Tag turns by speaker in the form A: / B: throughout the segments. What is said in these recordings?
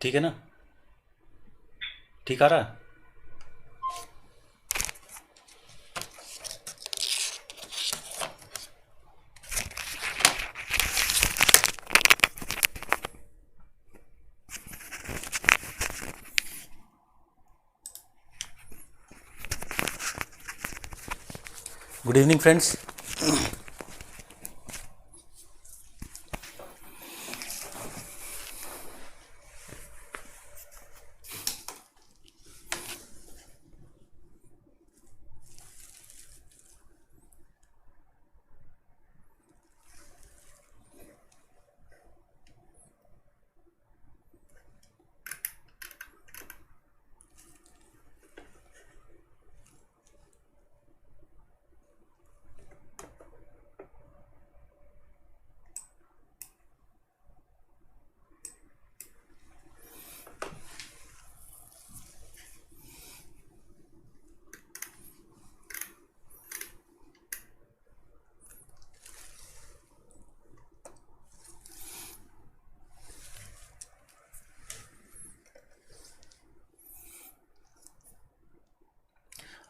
A: ठीक है ना? ठीक आ रहा है? Good evening friends.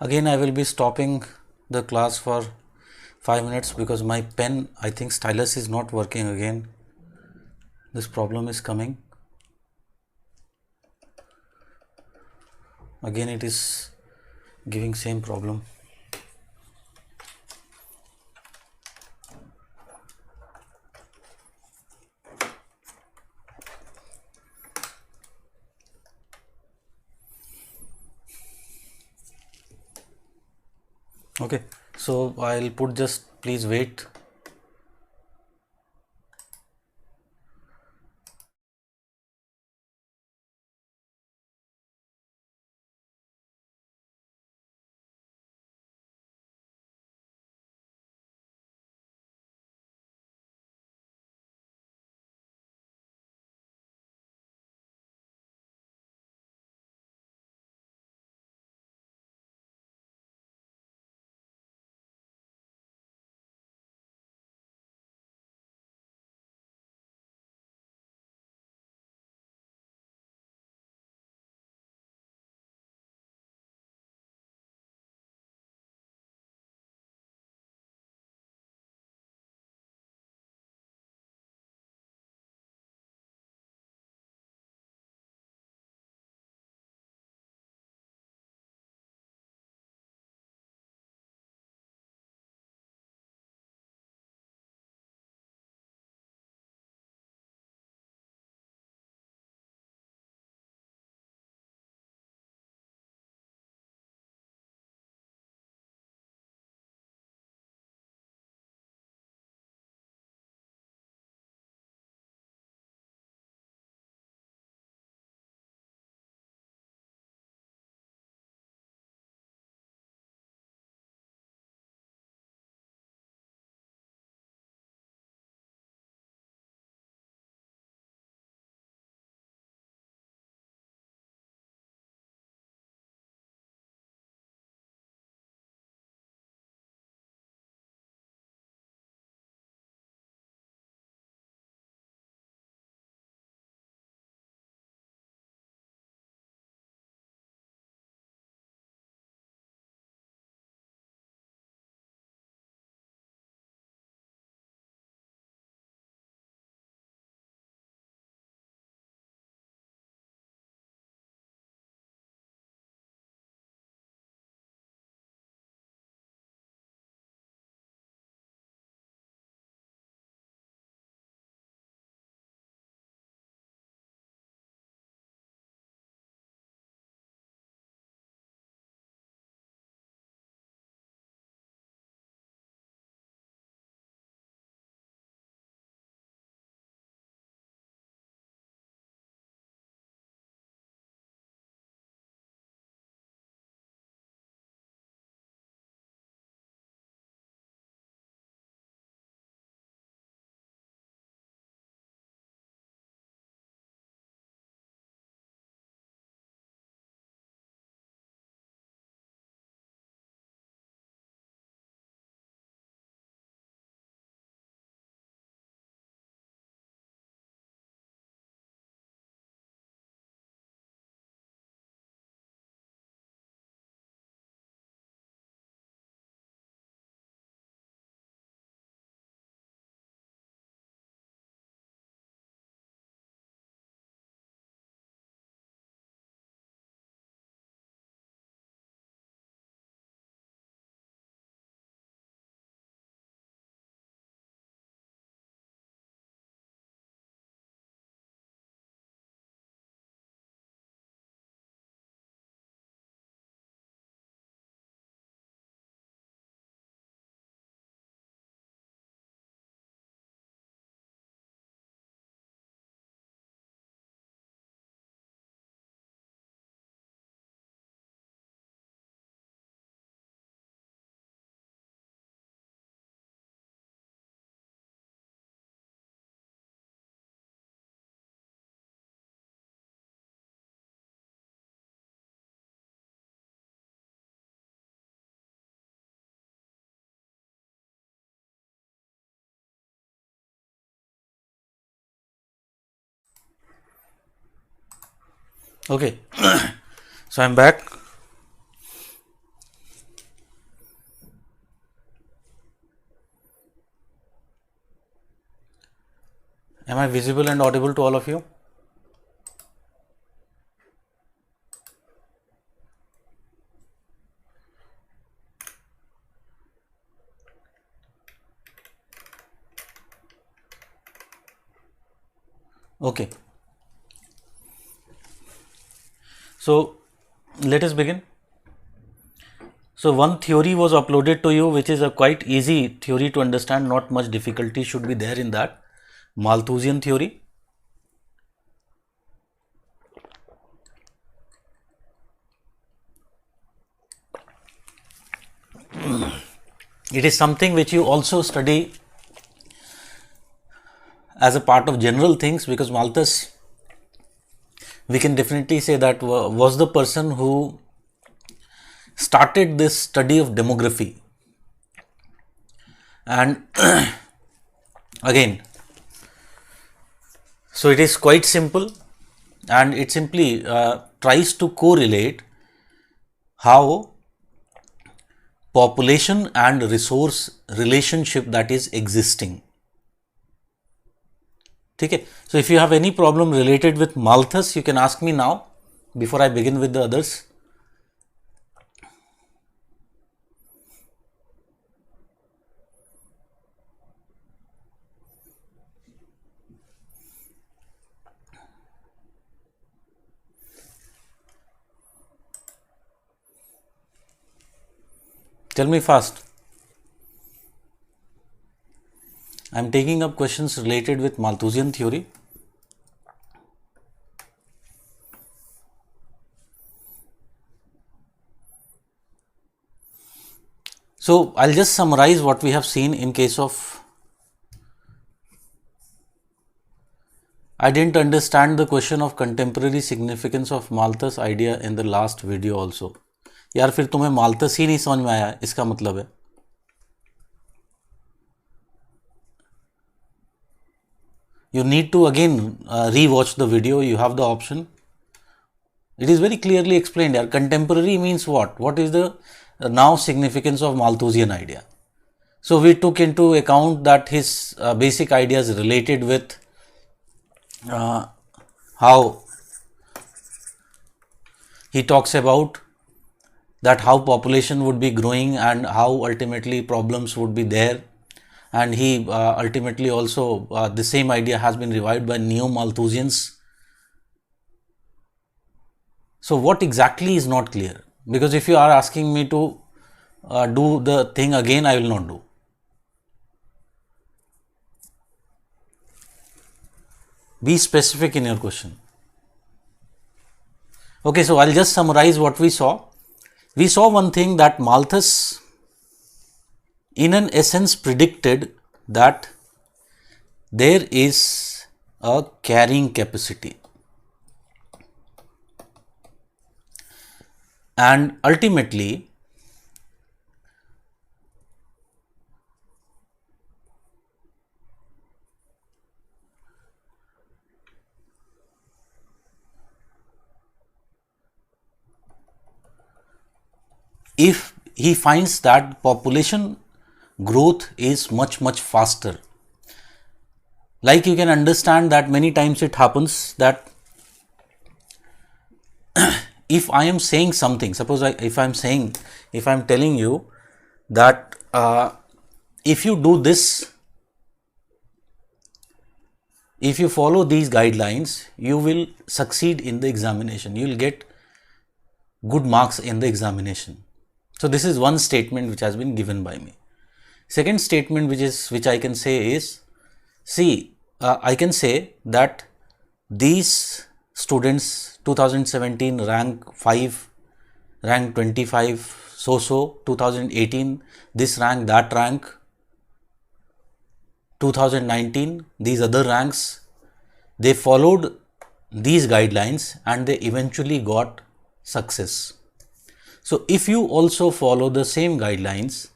A: Again, I will be stopping the class for 5 minutes because my pen, I think stylus is not working again. This problem is coming. Again, it is giving same problem. Okay, so I'll put, just please wait. Okay, so I'm back. Am I visible and audible to all of you? Okay. So let us begin. So one theory was uploaded to you, which is a quite easy theory to understand, not much difficulty should be there in that. Malthusian theory. It is something which you also study as a part of general things, because Malthus, we can definitely say that was the person who started this study of demography. And again, so it is quite simple, and it simply tries to correlate how population and resource relationship that is existing. Okay, so if you have any problem related with Malthus, you can ask me now before I begin with the others. Tell me fast. I am taking up questions related with Malthusian theory. So I'll just summarize what we have seen in case of. I didn't understand the question of contemporary significance of Malthus idea in the last video also. यार फिर तुम्हें Malthus ही नहीं समझ में आया, इसका मतलब है. You need to again re-watch the video. You have the option. It is very clearly explained here. Contemporary means what? What is the now significance of Malthusian idea? So we took into account that his basic ideas related with how he talks about that how population would be growing and how ultimately problems would be there. And he ultimately also, the same idea has been revived by Neo-Malthusians. So what exactly is not clear? Because if you are asking me to do the thing again, I will not do. Be specific in your question. Okay, so I'll just summarize what we saw. We saw one thing, that Malthus in an essence predicted that there is a carrying capacity, and ultimately if he finds that population growth is much faster, like you can understand that many times it happens that if I am saying something, suppose if I'm telling you that if you do this, if you follow these guidelines, you will succeed in the examination, you will get good marks in the examination. So this is one statement which has been given by me. Second statement which I can say is, see, I can say that these students 2017 rank 5, rank 25, so 2018 this rank, that rank, 2019 these other ranks, they followed these guidelines and they eventually got success. So if you also follow the same guidelines,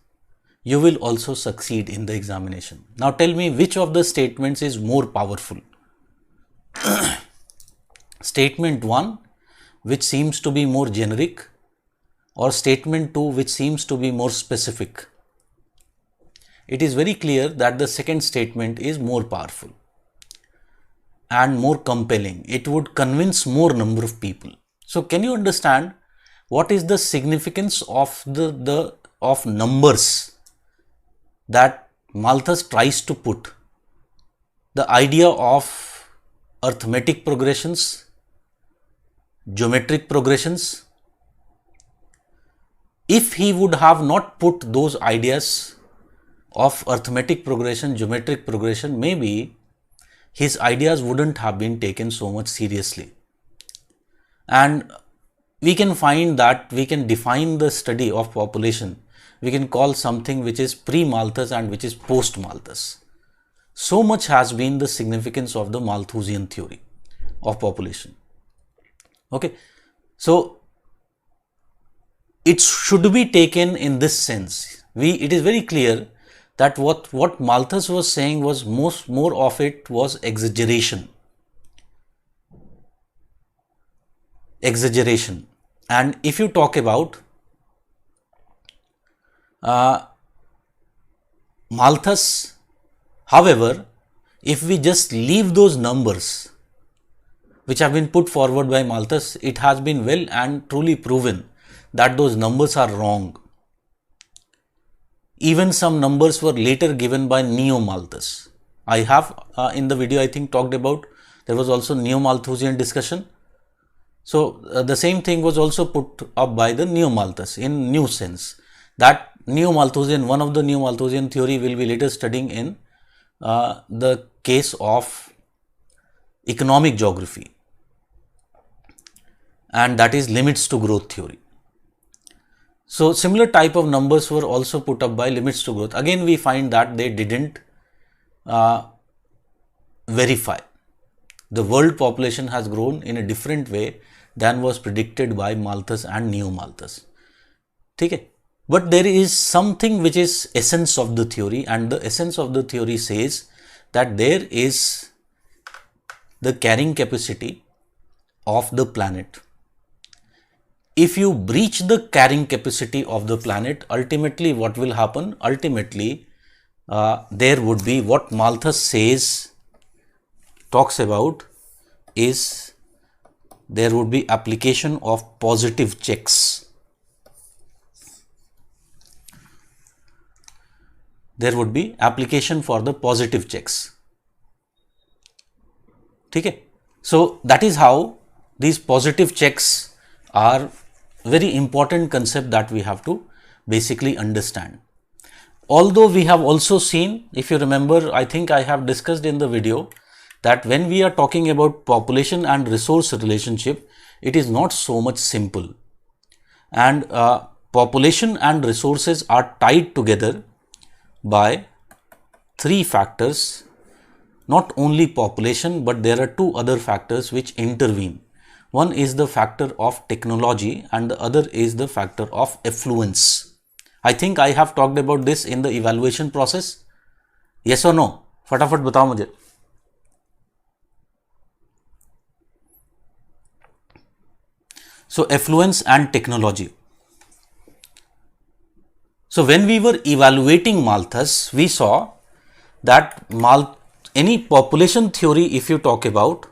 A: you will also succeed in the examination. Now tell me which of the statements is more powerful. Statement 1, which seems to be more generic, or statement 2 which seems to be more specific? It is very clear that the second statement is more powerful and more compelling. It would convince more number of people. So can you understand what is the significance of of numbers that Malthus tries to put? The idea of arithmetic progressions, geometric progressions. If he would have not put those ideas of arithmetic progression, geometric progression, maybe his ideas wouldn't have been taken so much seriously. And we can find that we can define the study of population. We can call something which is pre-Malthus and which is post-Malthus. So much has been the significance of the Malthusian theory of population. Okay, so it should be taken in this sense. It is very clear that what Malthus was saying was more of it was exaggeration. And if you talk about Malthus, however, if we just leave those numbers which have been put forward by Malthus, it has been well and truly proven that those numbers are wrong. Even some numbers were later given by Neo-Malthus. I have in the video I think talked about, there was also Neo-Malthusian discussion. So the same thing was also put up by the Neo-Malthus in new sense. That Neo-Malthusian, one of the Neo-Malthusian theory will be later studying in the case of economic geography, and that is limits to growth theory. So similar type of numbers were also put up by limits to growth. Again, we find that they didn't verify. The world population has grown in a different way than was predicted by Malthus and Neo-Malthus. Okay? But there is something which is essence of the theory, and the essence of the theory says that there is the carrying capacity of the planet. If you breach the carrying capacity of the planet, ultimately what will happen? Ultimately, there would be what Malthus says, talks about, is there would be application of positive checks. There would be application for the positive checks. Okay? So that is how these positive checks are very important concept that we have to basically understand. Although we have also seen, if you remember, I think I have discussed in the video that when we are talking about population and resource relationship, it is not so much simple. And population and resources are tied together by three factors. Not only population, but there are two other factors which intervene. One is the factor of technology and the other is the factor of affluence. I think I have talked about this in the evaluation process. Yes or no? फटाफट बताओ मुझे. So affluence and technology. So when we were evaluating Malthus, we saw that any population theory, if you talk about,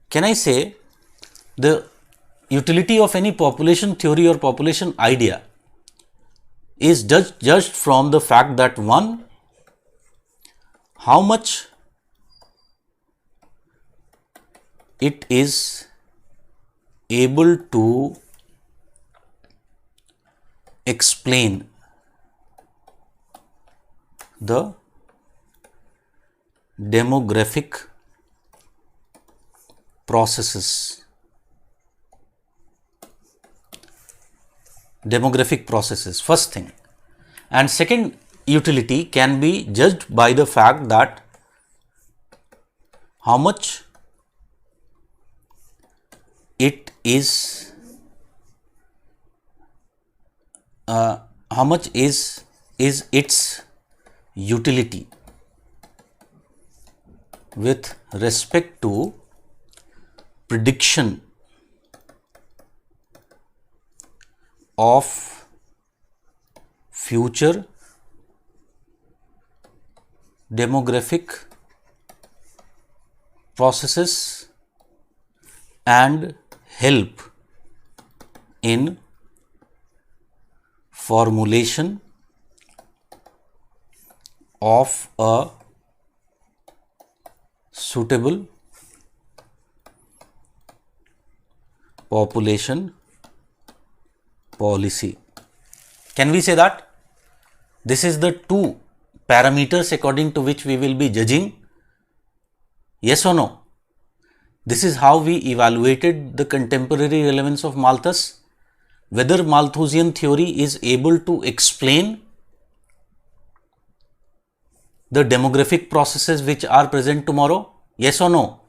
A: can I say the utility of any population theory or population idea is judged from the fact that one, how much it is able to explain the demographic processes. First thing. And second utility can be judged by the fact that how much it is how much is its utility. with respect to prediction of future demographic processes and help in formulation of a suitable population policy. Can we say that this is the two parameters according to which we will be judging? Yes or no? This is how we evaluated the contemporary relevance of Malthus, whether Malthusian theory is able to explain the demographic processes which are present tomorrow. Yes or no?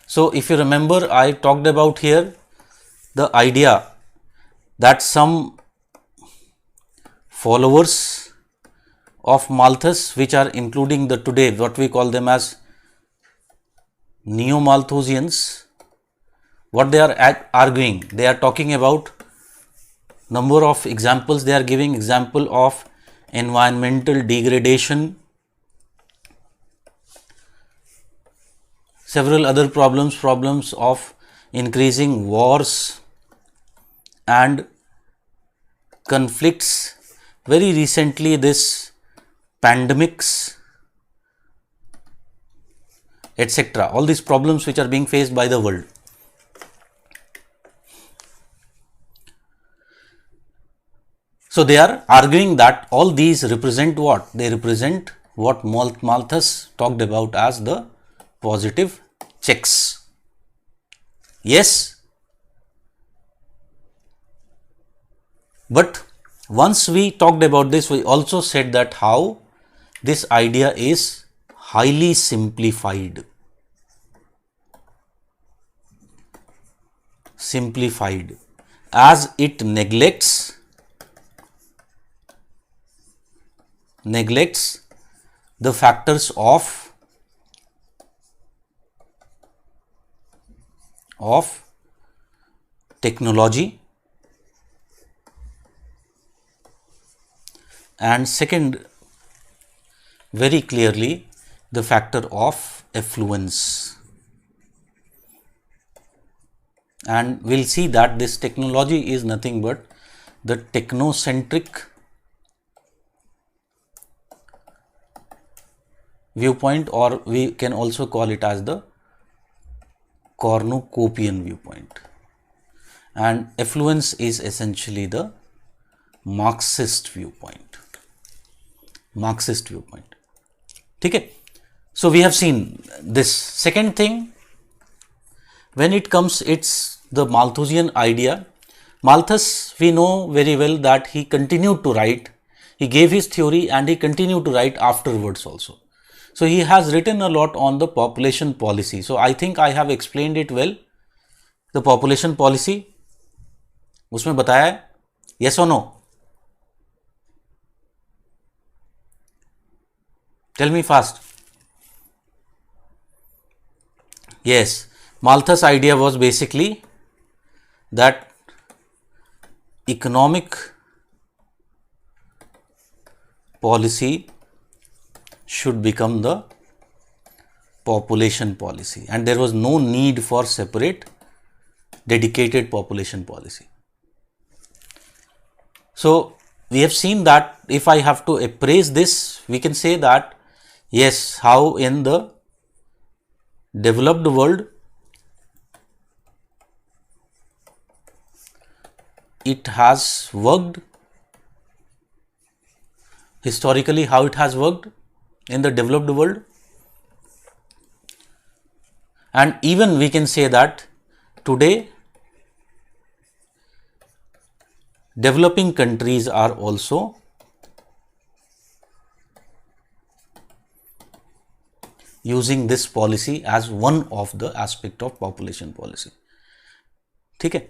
A: So, if you remember, I talked about here the idea that some followers of Malthus, which are including the today what we call them as Neo-Malthusians, what they are arguing, they are talking about number of examples. They are giving example of environmental degradation, several other problems of increasing wars and conflicts. Very recently, this pandemics, etc. All these problems which are being faced by the world. So, they are arguing that all these represent what? They represent what Malthus talked about as the positive checks. Yes, but once we talked about this, we also said that how this idea is highly simplified. As it neglects the factors of technology, and second, very clearly, the factor of affluence. And we'll see that this technology is nothing but the technocentric viewpoint, or we can also call it as the cornucopian viewpoint, and affluence is essentially the Marxist viewpoint. Okay. So, we have seen this. Second thing, when it comes, it's the Malthusian idea. Malthus, we know very well that he continued to write. He gave his theory and he continued to write afterwards also. So, he has written a lot on the population policy. So, I think I have explained it well. The population policy, उसमें बताया है, yes or no? Tell me fast. Yes, Malthus' idea was basically that economic policy should become the population policy, and there was no need for separate dedicated population policy. So, we have seen that if I have to appraise this, we can say that yes, how in the developed world it has worked, historically how it has worked in the developed world, and even we can say that today developing countries are also using this policy as one of the aspect of population policy. Okay?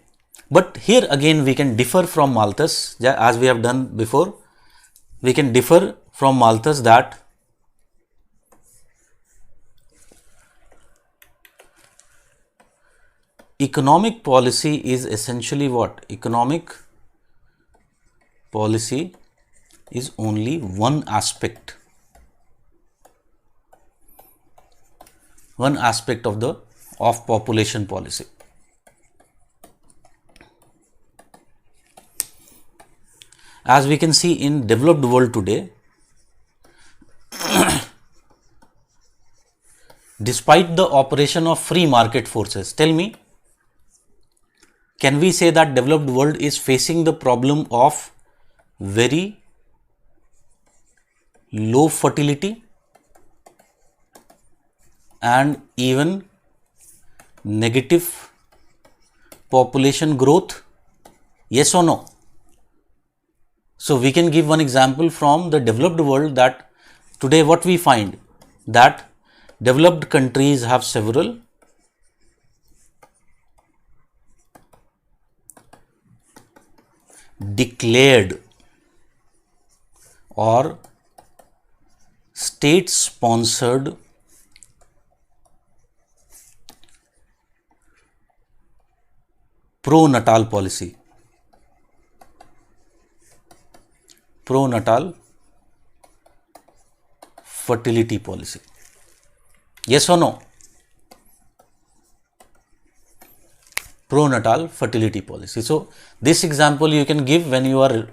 A: But here again we can differ from Malthus, as we have done before. We can differ from Malthus that economic policy is essentially what? Economic policy is only one aspect of population policy. As we can see in developed world today, despite the operation of free market forces, tell me, can we say that developed world is facing the problem of very low fertility and even negative population growth? Yes or no? So we can give one example from the developed world, that today what we find, that developed countries have several declared or state sponsored pro-natal policy. Pro-natal fertility policy. Yes or no? Pro-natal fertility policy. So this example you can give when you are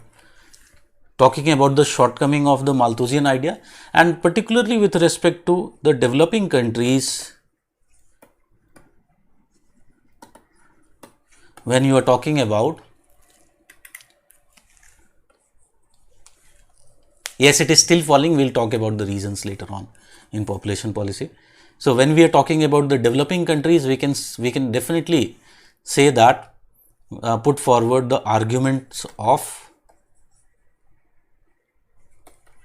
A: talking about the shortcoming of the Malthusian idea, and particularly with respect to the developing countries, when you are talking about, yes, it is still falling. We'll talk about the reasons later on in population policy. So when we are talking about the developing countries, we can definitely say that, put forward the arguments of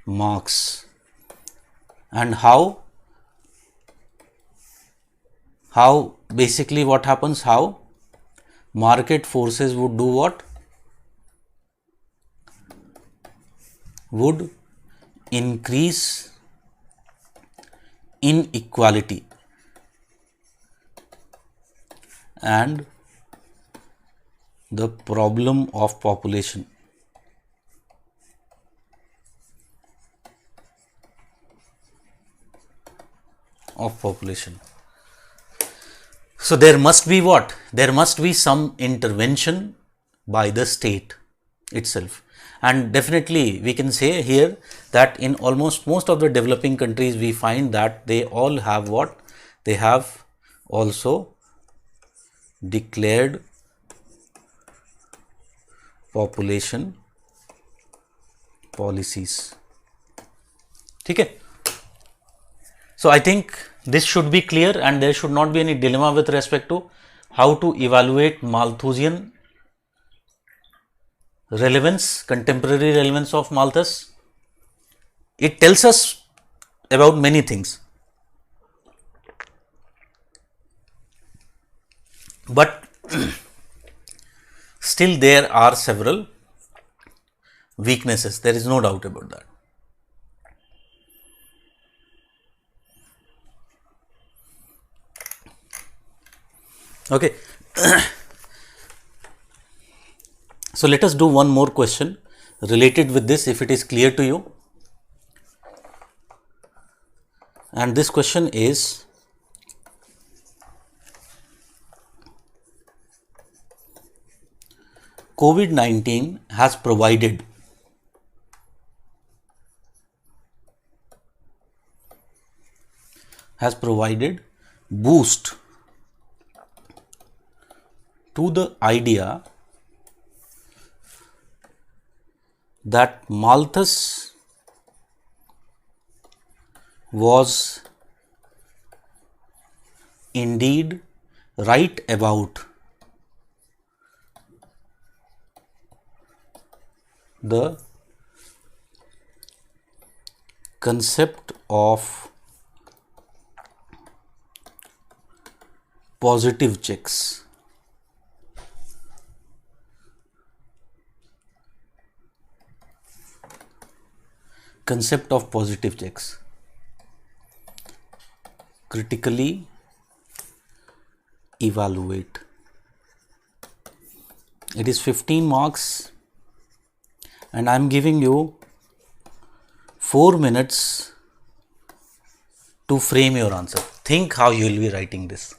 A: Marx, and how basically what happens, how market forces would do what? Would increase inequality and the problem of population. So there must be what? There must be some intervention by the state itself. And definitely we can say here that in almost most of the developing countries, we find that they all have what? They have also declared population policies. Okay. So I think this should be clear, and there should not be any dilemma with respect to how to evaluate Malthusian relevance, contemporary relevance of Malthus. It tells us about many things, but still there are several weaknesses. There is no doubt about that. Okay. So let us do one more question related with this, if it is clear to you. And this question is, COVID-19 has provided boost to the idea that Malthus was indeed right about the concept of positive checks. Concept of positive checks. Critically evaluate. It is 15 marks and I am giving you 4 minutes to frame your answer. Think how you will be writing this.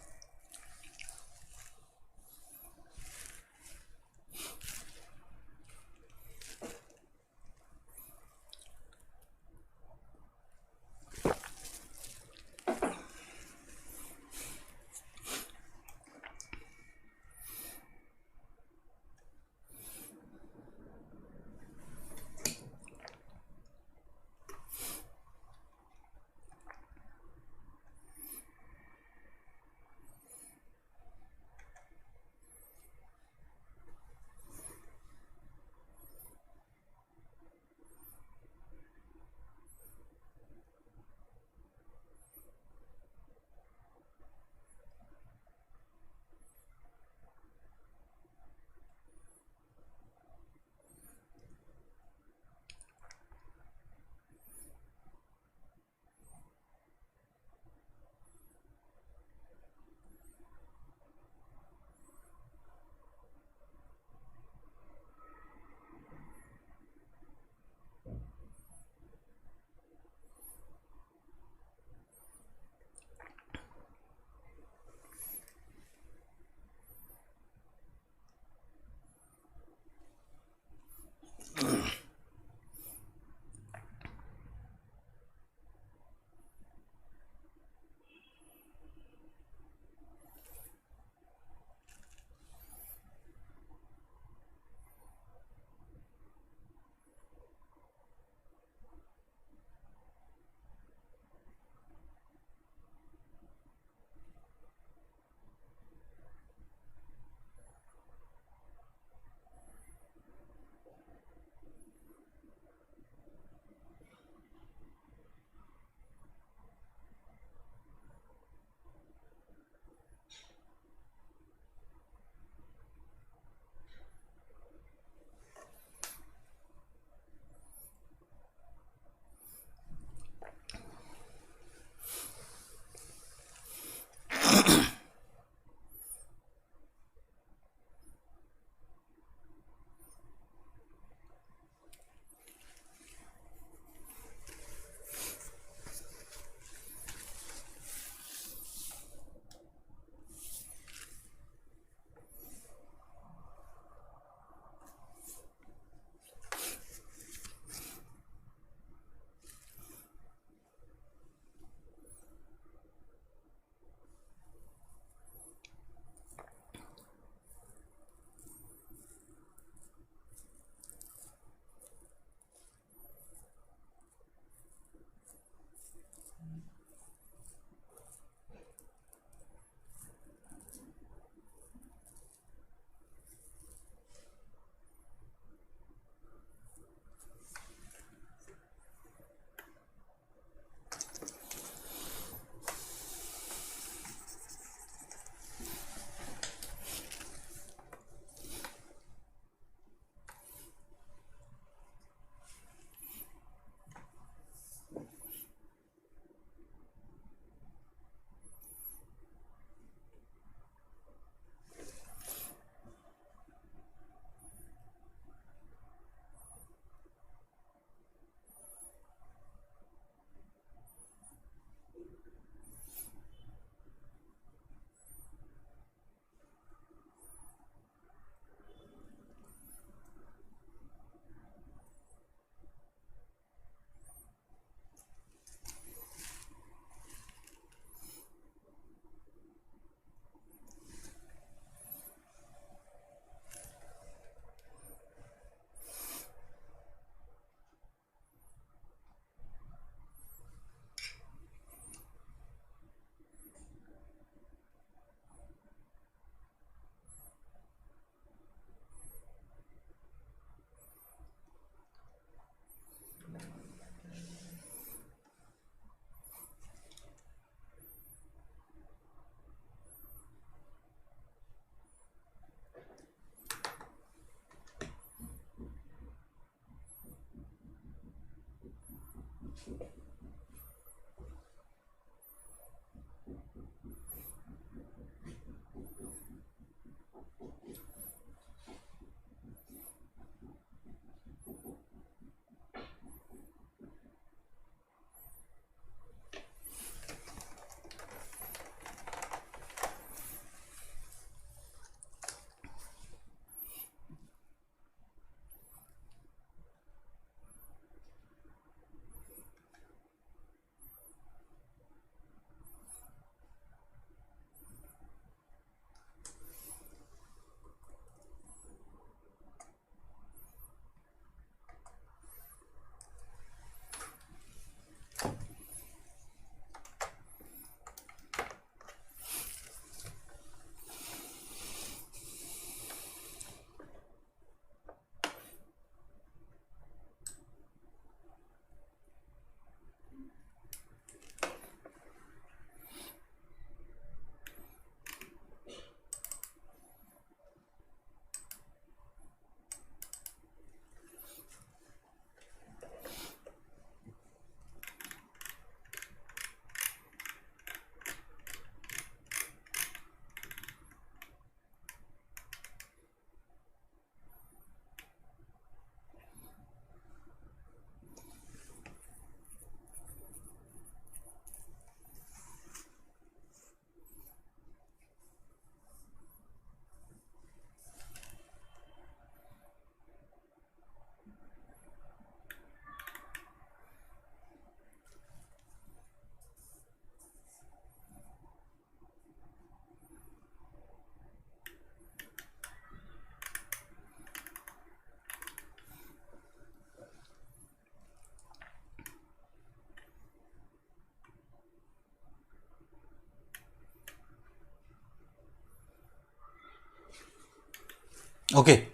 A: Okay.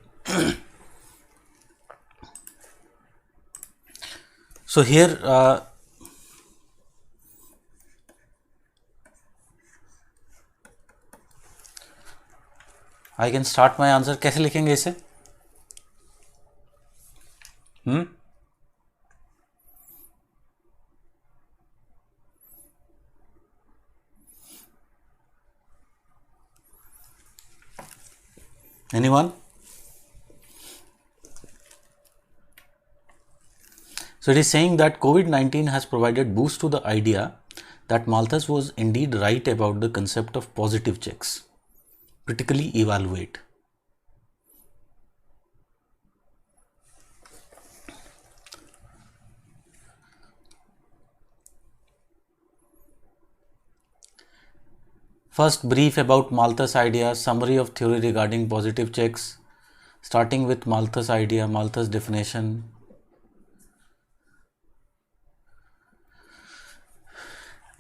A: So here I can start my answer. कैसे लिखेंगे इसे? Anyone? So it is saying that COVID-19 has provided boost to the idea that Malthus was indeed right about the concept of positive checks. Critically evaluate. First, brief about Malthus idea, summary of theory regarding positive checks, starting with Malthus idea, Malthus definition.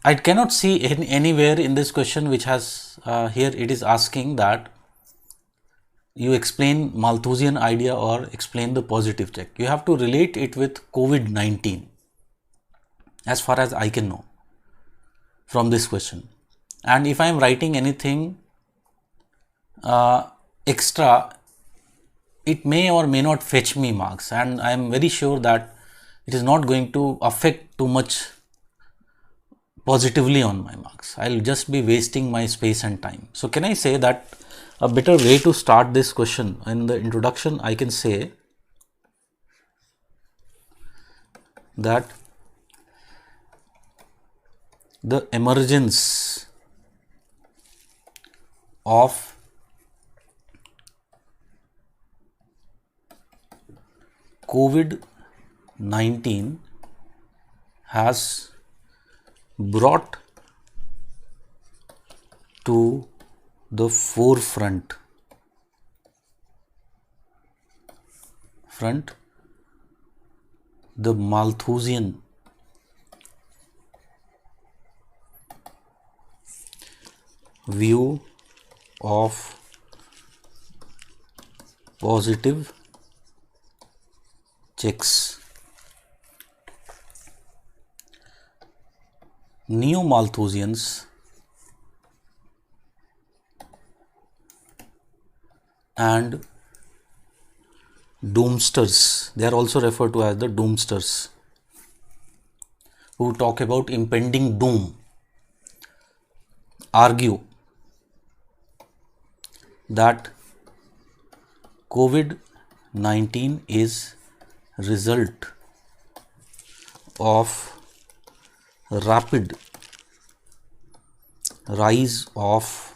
A: I cannot see anywhere in this question which has here it is asking that you explain Malthusian idea or explain the positive check. You have to relate it with COVID-19 as far as I can know from this question. And if I am writing anything extra, it may or may not fetch me marks, and I am very sure that it is not going to affect too much positively on my marks. I'll just be wasting my space and time. So can I say that a better way to start this question in the introduction, I can say that the emergence of COVID-19 has brought to the forefront the Malthusian view of positive checks. Neo-Malthusians and doomsters, they are also referred to as the doomsters, who talk about impending doom, argue that COVID-19 is result of rapid rise of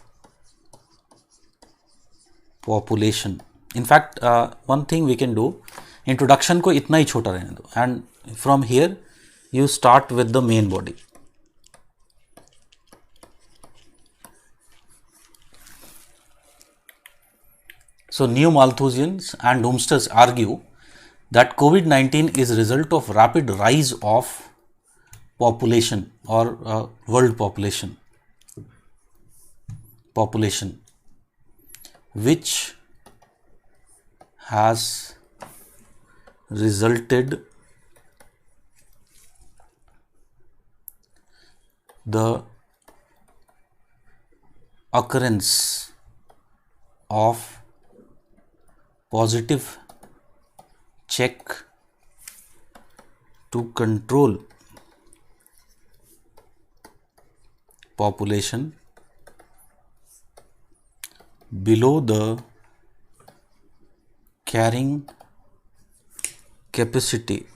A: population. In fact, one thing we can do, introduction को इतना ही छोटा रहने दो, and from here you start with the main body. So Neo-Malthusians and doomsters argue that COVID-19 is a result of rapid rise of population or world population, which has resulted the occurrence of positive check to control population below the carrying capacity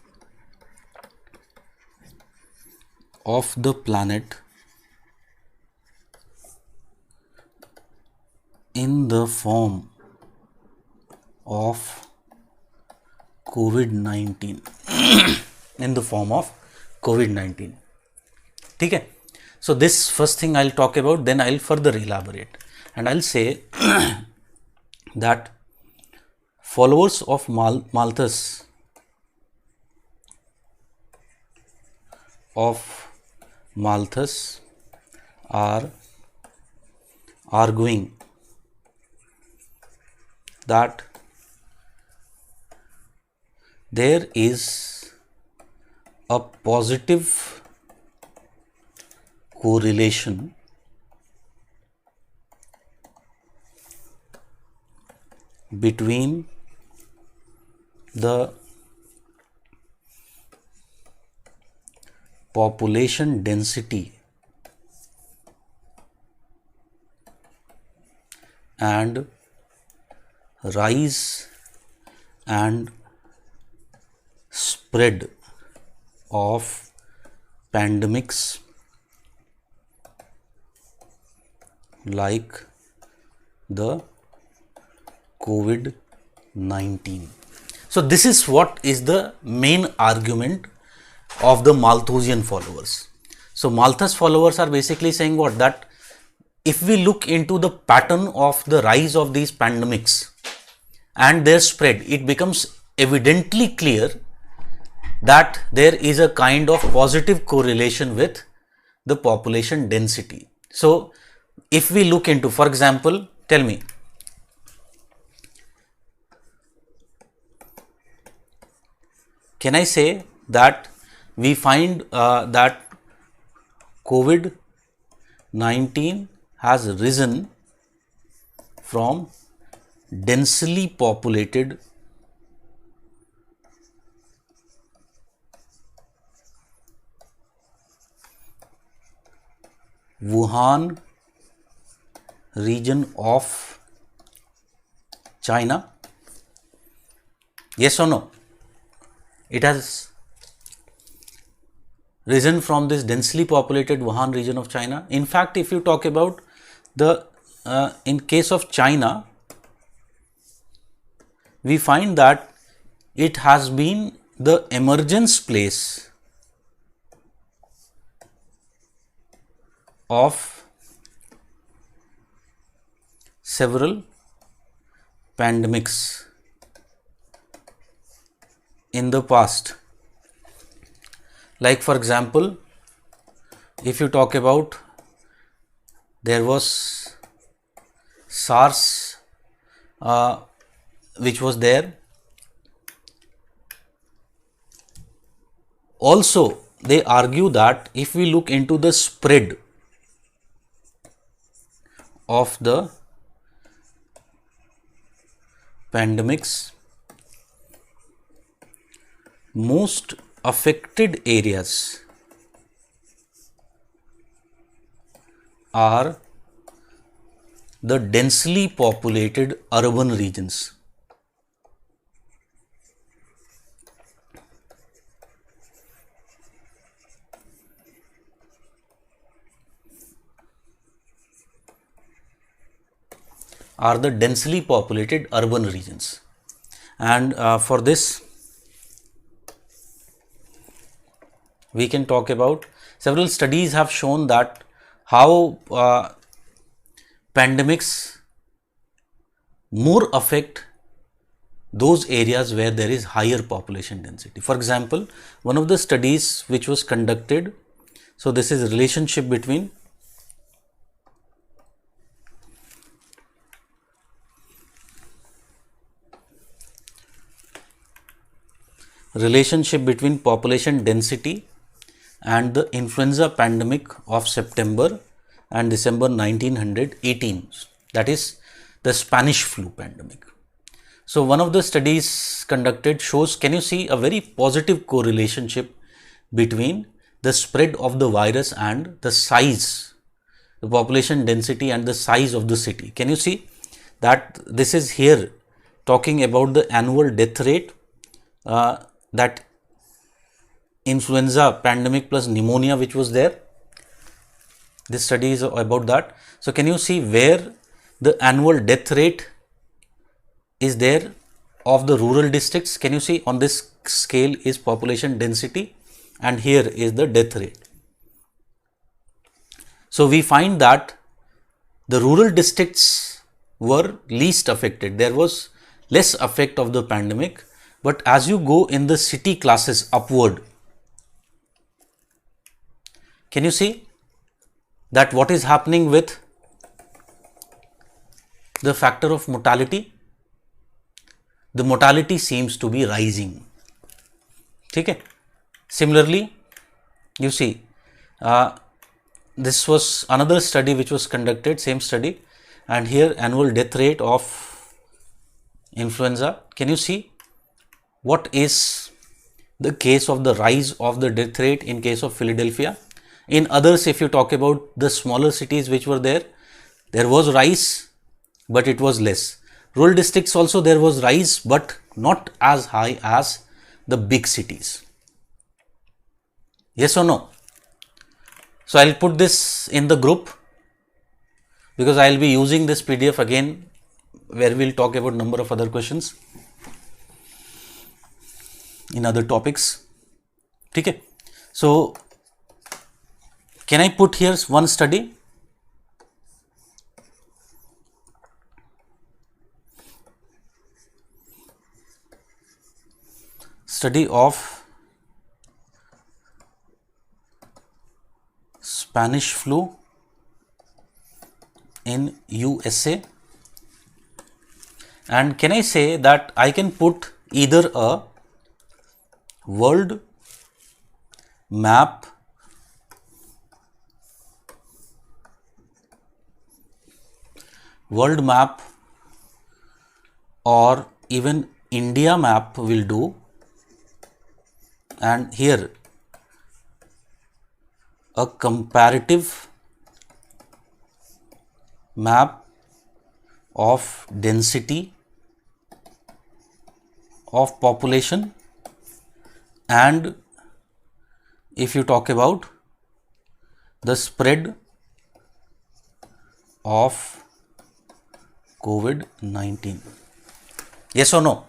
A: of the planet in the form of COVID-19 in the form of COVID-19. ठीक है? So this first thing I'll talk about, then I'll further elaborate, and I'll say that followers of Malthus are arguing that there is a positive correlation between the population density and rise and spread of pandemics like the COVID-19. So this is what is the main argument of the Malthusian followers. So Malthus followers are basically saying what? That if we look into the pattern of the rise of these pandemics and their spread, it becomes evidently clear that there is a kind of positive correlation with the population density. So if we look into, for example, tell me, can I say that we find that COVID-19 has risen from densely populated Wuhan region of China? Yes or no? It has risen from this densely populated Wuhan region of China. In fact, if you talk about the in case of China, we find that it has been the emergence place of several pandemics in the past. Like for example, if you talk about, there was SARS which was there. Also, they argue that if we look into the spread of the pandemics, most affected areas are the densely populated urban regions. Are the densely populated urban regions. And for this, we can talk about, several studies have shown that how pandemics more affect those areas where there is higher population density. For example, one of the studies which was conducted, so this is a relationship between population density and the influenza pandemic of September and December 1918, that is the Spanish flu pandemic. So one of the studies conducted shows, can you see a very positive correlation between the spread of the virus and the size, the population density and the size of the city. Can you see that this is here talking about the annual death rate, that influenza pandemic plus pneumonia which was there. This study is about that. So can you see where the annual death rate is there of the rural districts? Can you see on this scale is population density and here is the death rate. So we find that the rural districts were least affected. There was less effect of the pandemic. But as you go in the city classes upward, can you see that what is happening with the factor of mortality? The mortality seems to be rising. ठीक है. Similarly, you see, this was another study which was conducted, same study, and here annual death rate of influenza. Can you see what is the case of the rise of the death rate in case of Philadelphia? In others, if you talk about the smaller cities which were there was rise, but it was less. Rural districts also there was rise, but not as high as the big cities. Yes or no? So I'll put this in the group, because I'll be using this PDF again, where we'll talk about number of other questions in other topics. Okay. So can I put here one study? Study of Spanish flu in USA, and can I say that I can put either a world map or even India map will do, and here a comparative map of density of population, and if you talk about the spread of COVID-19. Yes or no?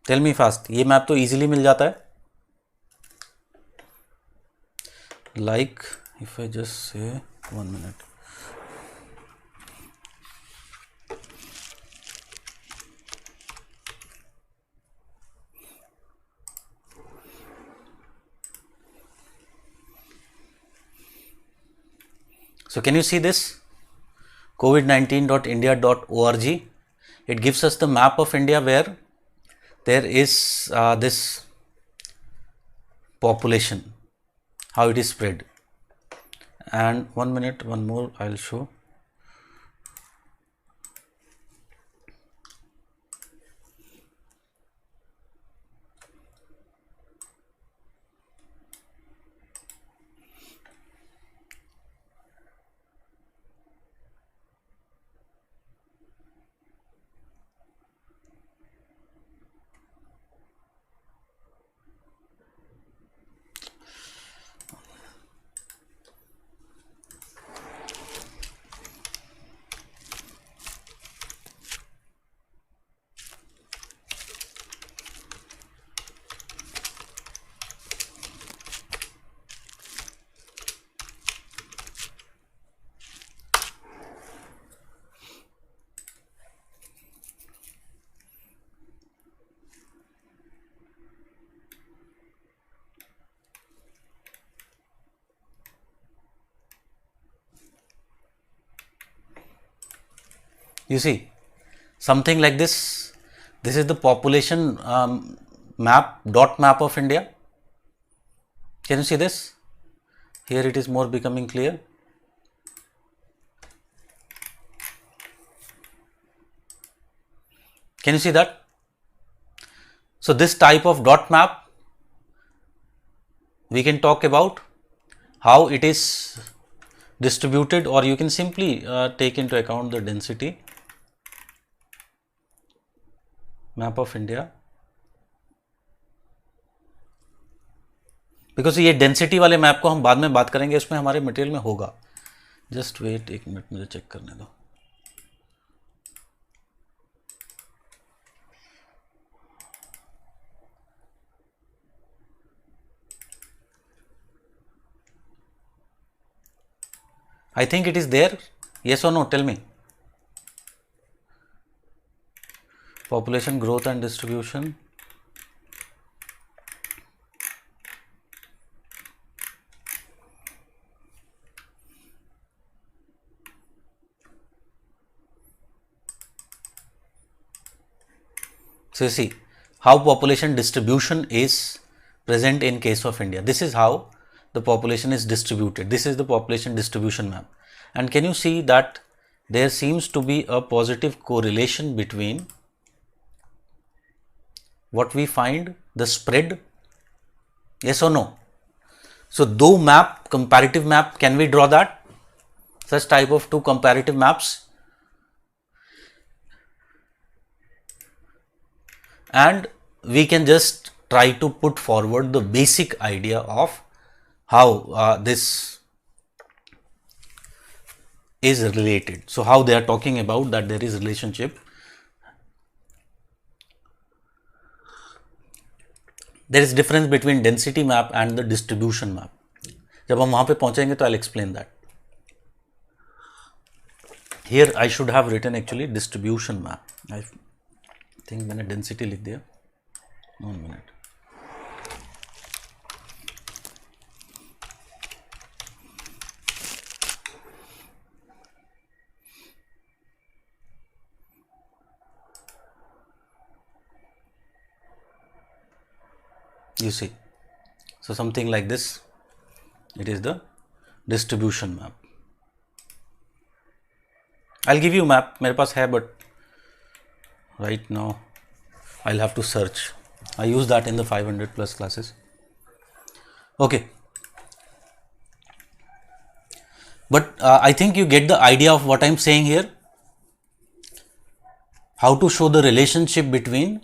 A: Tell me fast. ये map तो easily मिल जाता है. Like if I just say 1 minute. So can you see this? covid19.india.org. It gives us the map of India where there is this population, how it is spread. And 1 minute, one more I'll show. You see, something like this. This is the population dot map of India. Can you see this? Here it is more becoming clear. Can you see that? So this type of dot map, we can talk about how it is distributed, or you can simply take into account the density map of India, because ये density वाले map को हम बाद में बात करेंगे, इसमें हमारे मटेरियल में होगा. जस्ट वेट, एक मिनट मुझे चेक करने दो. I think it is there. Yes or no? Tell me. Population growth and distribution. So you see, how population distribution is present in case of India. This is how the population is distributed. This is the population distribution map. And can you see that there seems to be a positive correlation between what we find, the spread, yes or no? So, though map, comparative map, can we draw that? Such type of two comparative maps. And we can just try to put forward the basic idea of how this is related. So, how they are talking about that there is relationship. There is difference between density map and the distribution map. जब हम वहाँ पे पहुँचेंगे तो I'll explain that. Here I should have written actually distribution map. I think मैंने density लिख दिया. 1 minute. You see, so something like this, it is the distribution map. I'll give you map, मेरे पास है, but right now I'll have to search. I use that in the 500 plus classes. Okay, but I think you get the idea of what I'm saying here. How to show the relationship between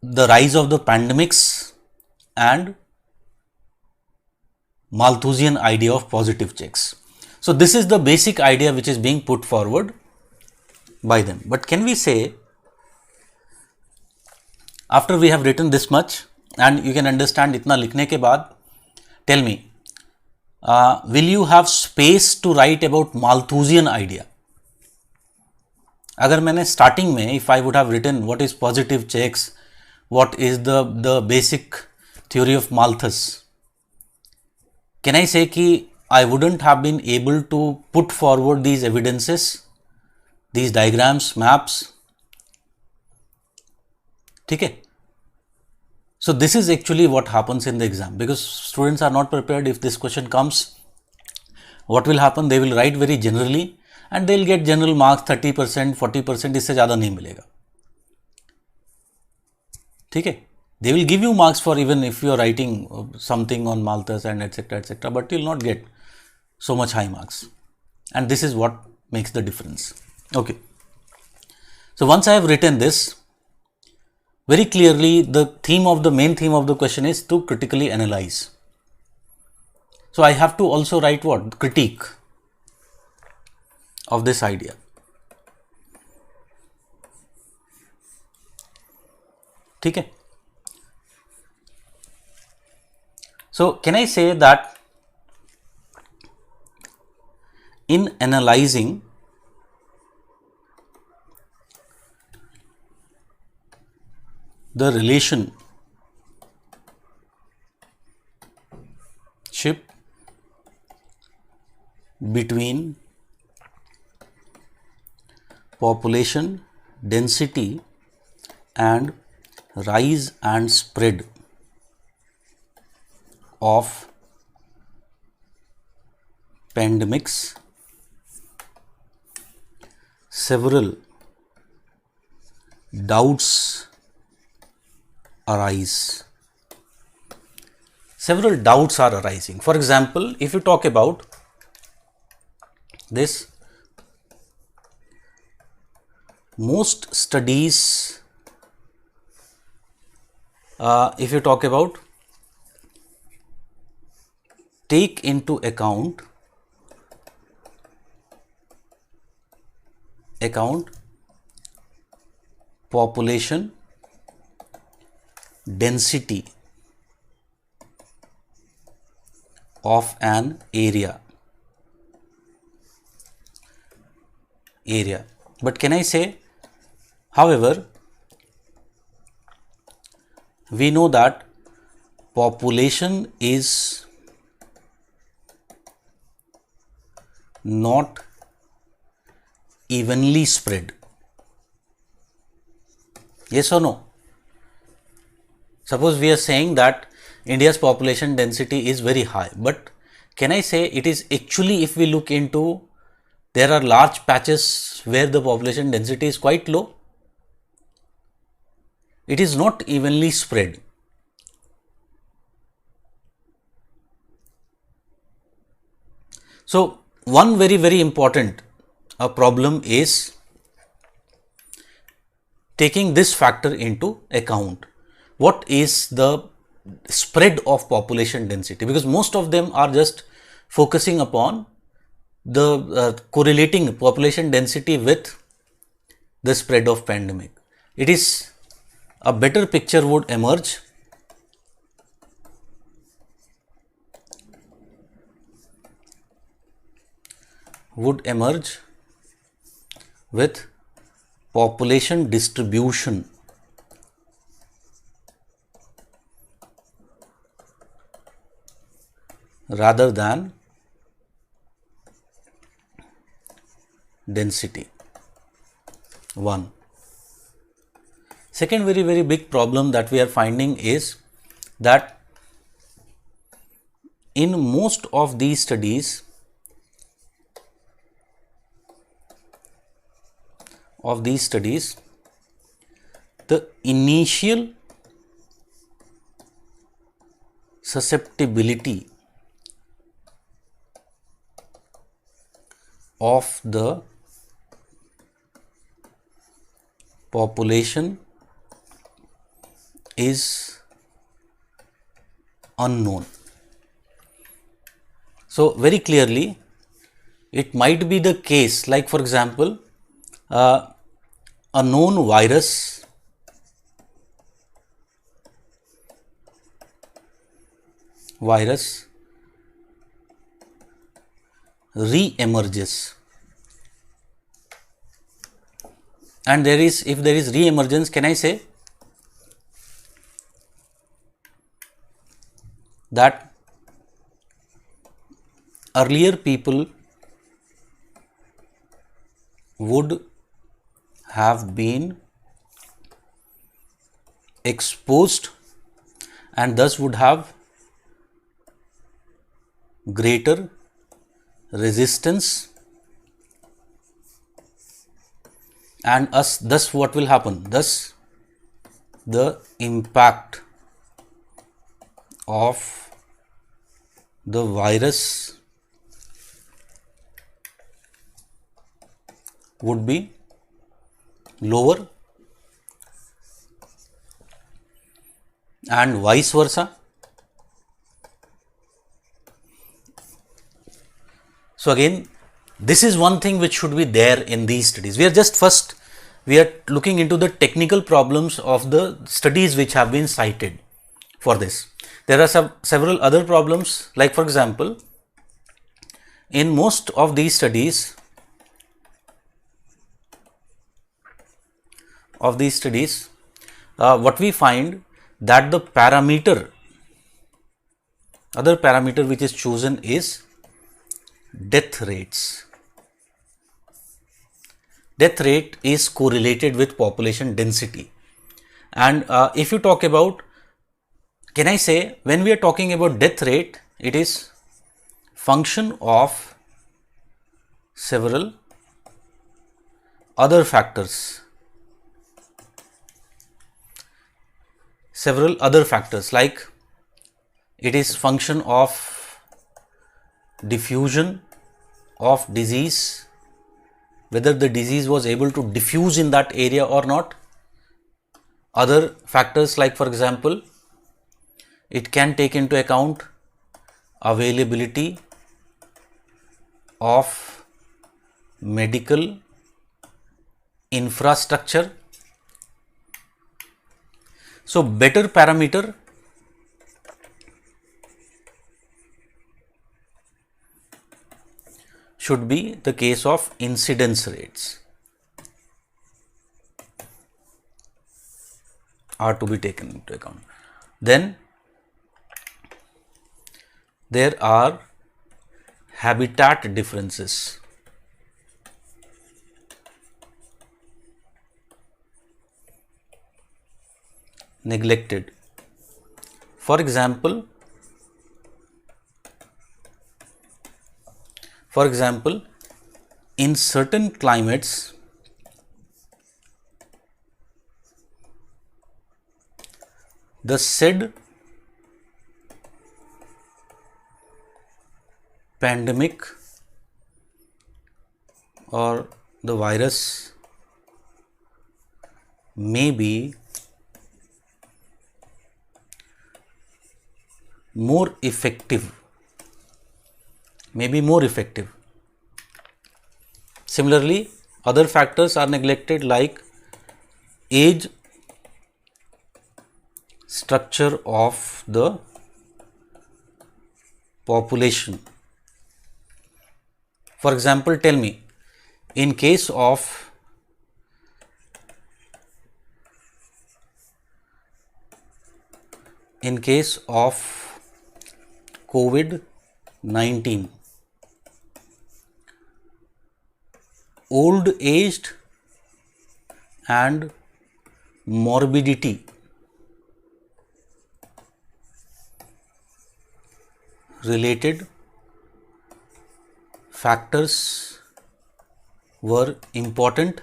A: the rise of the pandemics and Malthusian idea of positive checks. So, this is the basic idea which is being put forward by them. But can we say, after we have written this much and you can understand itna likhne ke baad, tell me, will you have space to write about Malthusian idea? अगर मैंने starting में, if I would have written what is positive checks, what is the basic theory of Malthus, can I say कि I wouldn't have been able to put forward these evidences, these diagrams, maps? ठीक है? So, this is actually what happens in the exam, because students are not prepared. If this question comes, what will happen? They will write very generally and they will get general marks 30%, 40%, इससे ज़्यादा नहीं मिलेगा. ठीक है? They will give you marks for even if you are writing something on Malthus and etc., but you will not get so much high marks. And this is what makes the difference. Okay. So, once I have written this, very clearly the main theme of the question is to critically analyze. So, I have to also write what? Critique of this idea. ठीक है? So, can I say that in analyzing the relationship between population density and rise and spread of pandemics, several doubts arise. Several doubts are arising. For example, if you talk about this, most studies, if you talk about, take into account population density of an area. But can I say, however, we know that population is not evenly spread. Yes or no? Suppose we are saying that India's population density is very high, but can I say it is actually, if we look into, there are large patches where the population density is quite low. It is not evenly spread. So, one very important problem is taking this factor into account. What is the spread of population density? Because most of them are just focusing upon the correlating population density with the spread of pandemic. It is a better picture would emerge with population distribution rather than density. One. Second very big problem that we are finding is that in most of these studies the initial susceptibility of the population is unknown. So, very clearly it might be the case, like for example, a known virus re-emerges, and if there is re-emergence, can I say that earlier people would have been exposed and thus would have greater resistance, and thus what will happen? Thus the impact of the virus would be lower, and vice versa. So, again, this is one thing which should be there in these studies. We are looking into the technical problems of the studies which have been cited for this. There are several other problems, like for example, in most of these studies, what we find that the other parameter which is chosen is death rates. Death rate is correlated with population density, and if you talk about, can I say, when we are talking about death rate, it is function of several other factors. Like it is function of diffusion of disease, whether the disease was able to diffuse in that area or not. Other factors, like for example, it can take into account availability of medical infrastructure. So, better parameter should be the case of incidence rates are to be taken into account. Then there are habitat differences. Neglected. For example, in certain climates, the said pandemic or the virus may be more effective. Similarly, other factors are neglected like age, structure of the population. For example, tell me, in case of COVID-19, old aged and morbidity related factors were important.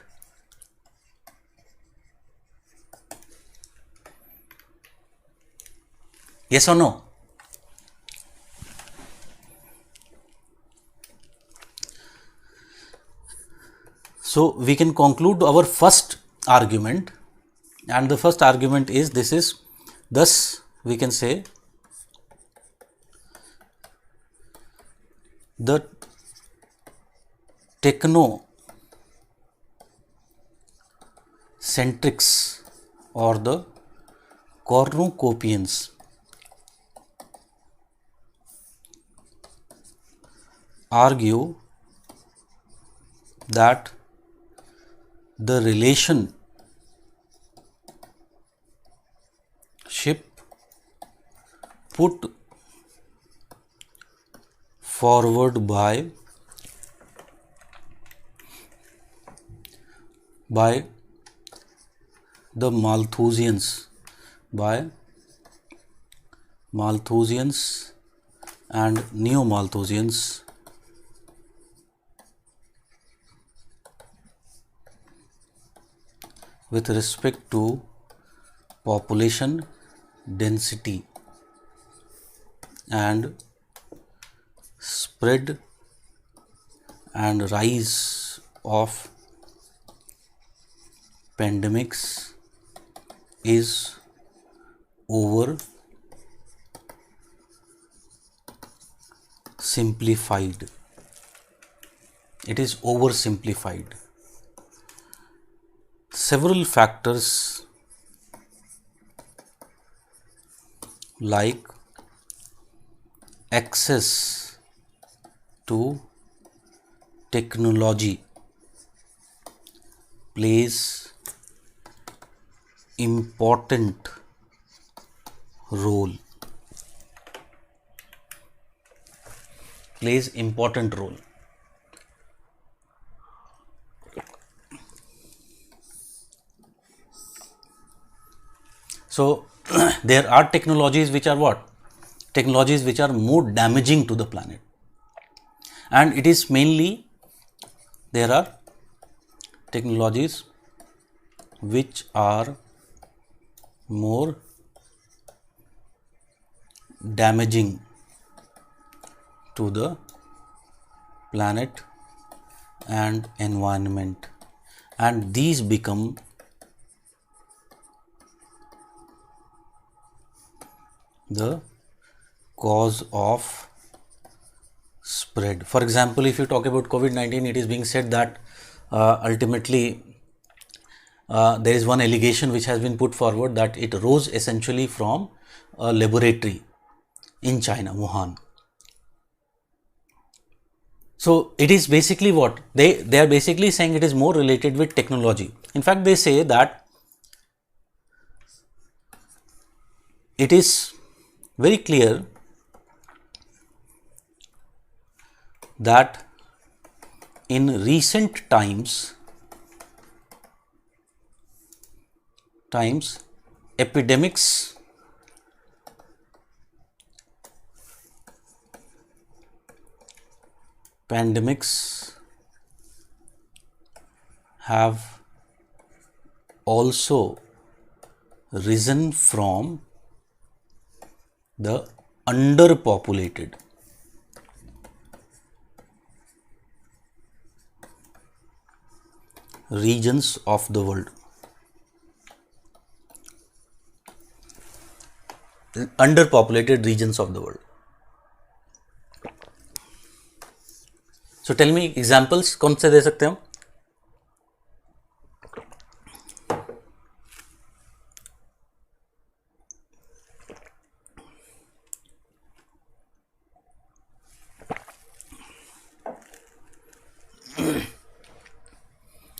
A: Yes or no? So we can conclude our first argument, and the first argument is this is, thus we can say the technocentrics or the cornucopians argue that the relationship put forward by the Malthusians and Neo-Malthusians with respect to population density and spread and rise of pandemics is over simplified. It is oversimplified. Several factors like access to technology plays important role. So there are technologies which are what? Technologies which are more damaging to the planet, and it is mainly, there are technologies which are more damaging to the planet and environment, and these become the cause of spread. For example, if you talk about COVID-19, it is being said that ultimately there is one allegation which has been put forward that it rose essentially from a laboratory in China, Wuhan. So it is basically what they are basically saying, it is more related with technology. In fact, they say that it is very clear that in recent times epidemics pandemics have also risen from the underpopulated regions of the world. Underpopulated regions of the world. So tell me examples, कौन से दे सकते हैं हम?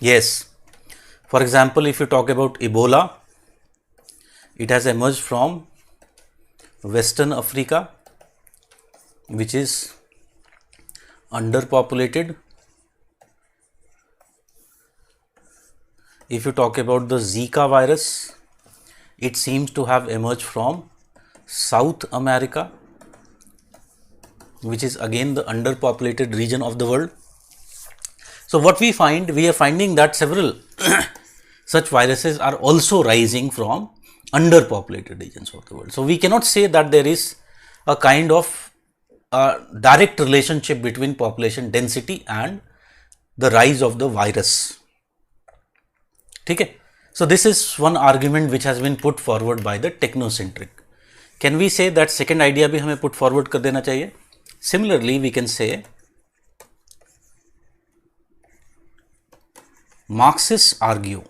A: Yes, for example, if you talk about Ebola, it has emerged from Western Africa, which is underpopulated. If you talk about the Zika virus, it seems to have emerged from South America, which is again the underpopulated region of the world. So what we find, we are finding that several such viruses are also rising from underpopulated regions of the world. So we cannot say that there is a kind of direct relationship between population density and the rise of the virus. Okay? So this is one argument which has been put forward by the technocentric. Can we say that second idea भी हमें put forward कर देना चाहिए? Similarly, we can say Marxists argue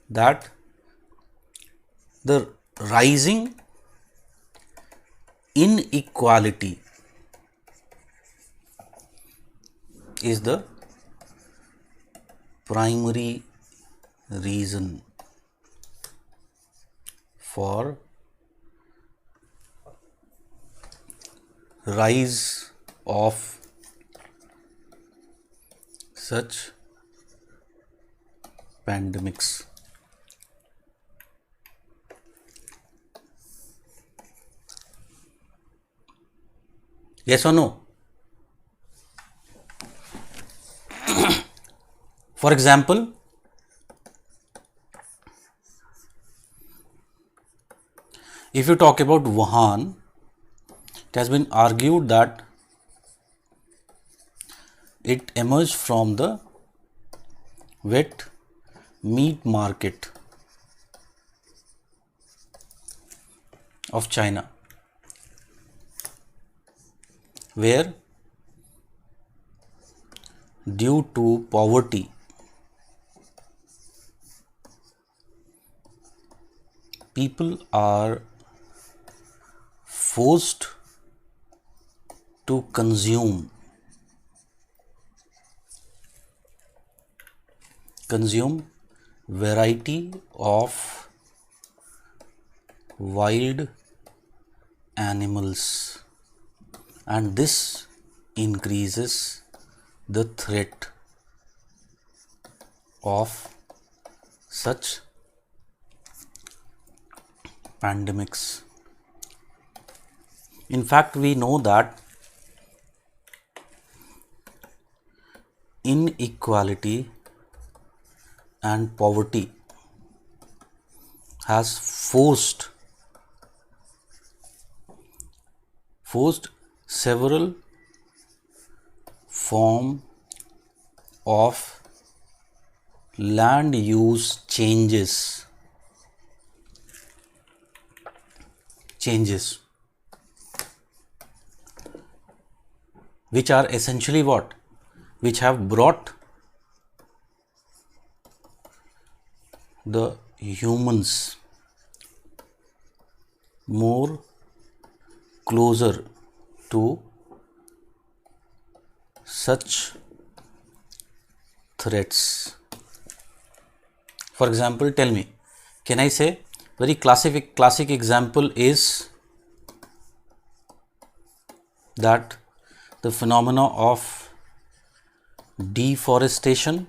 A: that the rising inequality is the primary reason for rise of such pandemics. Yes or no? For example, if you talk about Wuhan, it has been argued that it emerged from the wet meat market of China, where due to poverty people are forced to consume variety of wild animals, and this increases the threat of such pandemics. In fact, we know that inequality and poverty has forced several forms of land use changes which are essentially what? Which have brought the humans more closer to such threats. For example, tell me, can I say very classic example is that the phenomena of deforestation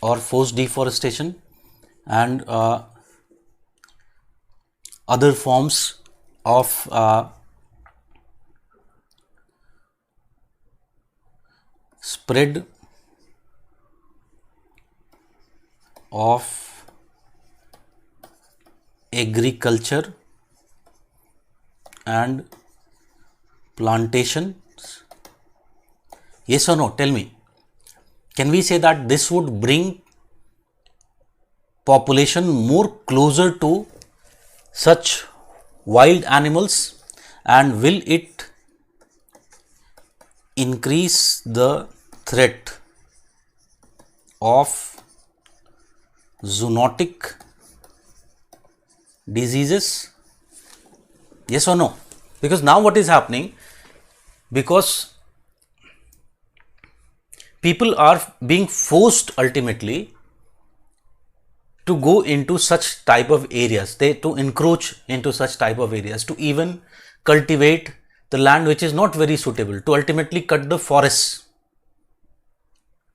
A: or forced deforestation and other forms of spread of agriculture and plantations. Yes or no? Tell me. Can we say that this would bring population more closer to such wild animals, and will it increase the threat of zoonotic diseases? Yes or no? Because now what is happening, because people are being forced ultimately to go into such type of areas, to encroach into such type of areas, to even cultivate the land which is not very suitable, to ultimately cut the forests.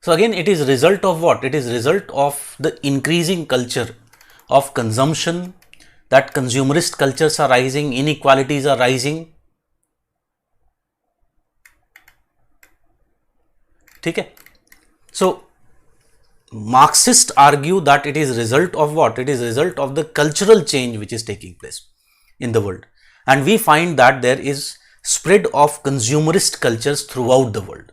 A: So again, it is result of what? It is result of the increasing culture of consumption, that consumerist cultures are rising, inequalities are rising. Okay? So Marxists argue that it is result of what? It is result of the cultural change which is taking place in the world, and we find that there is spread of consumerist cultures throughout the world,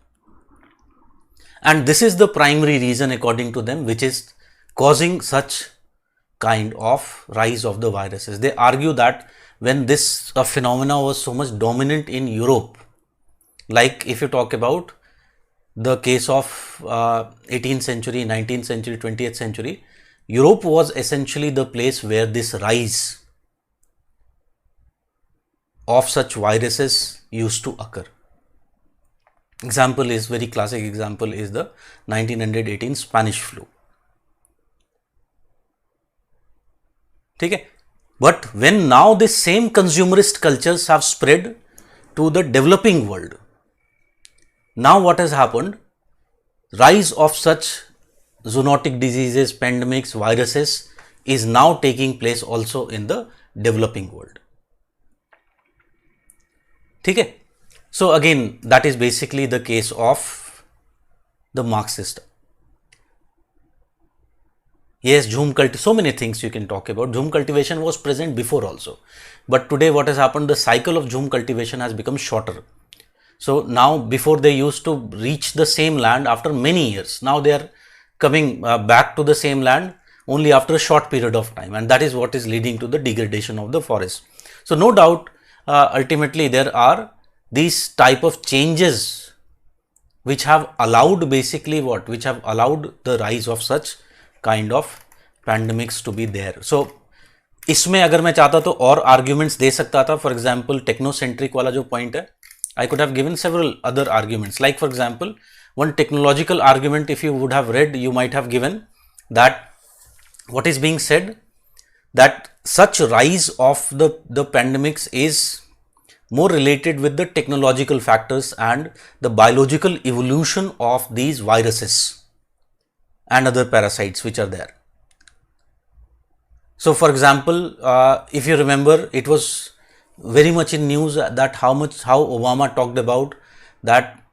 A: and this is the primary reason according to them which is causing such kind of rise of the viruses. They argue that when this phenomena was so much dominant in Europe, like if you talk about the case of 18th century, 19th century, 20th century, Europe was essentially the place where this rise of such viruses used to occur. Example is, very classic example is the 1918 Spanish flu. Okay? But when now this same consumerist cultures have spread to the developing world, now what has happened? Rise of such zoonotic diseases, pandemics, viruses is now taking place also in the developing world. Okay? So again, that is basically the case of the Marxist. Yes, so many things you can talk about. Jhum cultivation was present before also, but today what has happened? The cycle of jhum cultivation has become shorter. So now, before they used to reach the same land after many years, now they are coming back to the same land only after a short period of time, and that is what is leading to the degradation of the forest. So no doubt, ultimately there are these type of changes which have allowed basically what? Which have allowed the rise of such kind of pandemics to be there. So इसमें अगर मैं चाहता तो और arguments दे सकता था. For example, technocentric वाला जो point है, I could have given several other arguments. Like for example, one technological argument, if you would have read, you might have given that what is being said, that such rise of the pandemics is more related with the technological factors and the biological evolution of these viruses and other parasites which are there. So for example, if you remember, it was very much in news that how Obama talked about that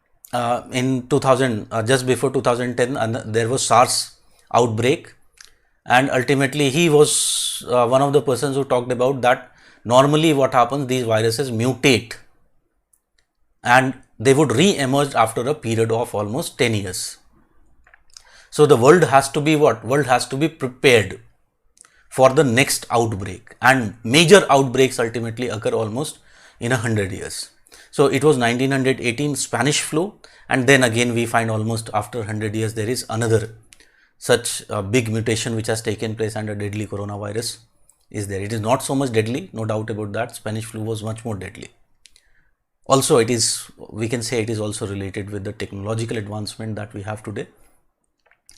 A: in 2000, just before 2010, there was SARS outbreak, and ultimately he was one of the persons who talked about that normally what happens, these viruses mutate and they would re-emerge after a period of almost 10 years. So the world has to be what? World has to be prepared for the next outbreak, and major outbreaks ultimately occur almost in 100 years. So it was 1918 Spanish flu, and then again we find almost after 100 years there is another such a big mutation which has taken place, and a deadly coronavirus is there. It is not so much deadly, no doubt about that. Spanish flu was much more deadly. Also it is, we can say it is also related with the technological advancement that we have today,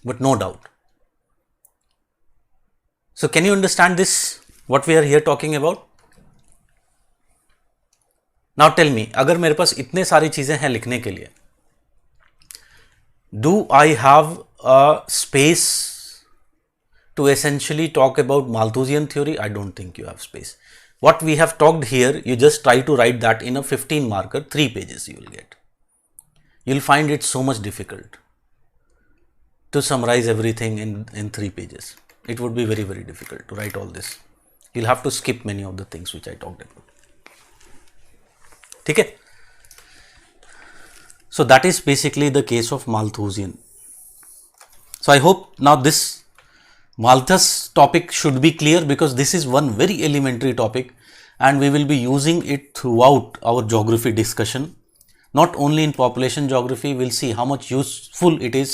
A: but no doubt. So can you understand this, what we are here talking about? Now tell me, अगर मेरे पास इतने सारी चीजें हैं लिखने के लिए, do I have a space to essentially talk about Malthusian theory? I don't think you have space. What we have talked here, you just try to write that in a 15 marker, 3 pages you will get. You'll find it so much difficult to summarize everything in 3 pages. It would be very, very difficult to write all this. You'll have to skip many of the things which I talked about. Okay? So that is basically the case of Malthusian. So I hope now this Malthus topic should be clear, because this is one very elementary topic and we will be using it throughout our geography discussion. Not only in population geography, we'll see how much useful it is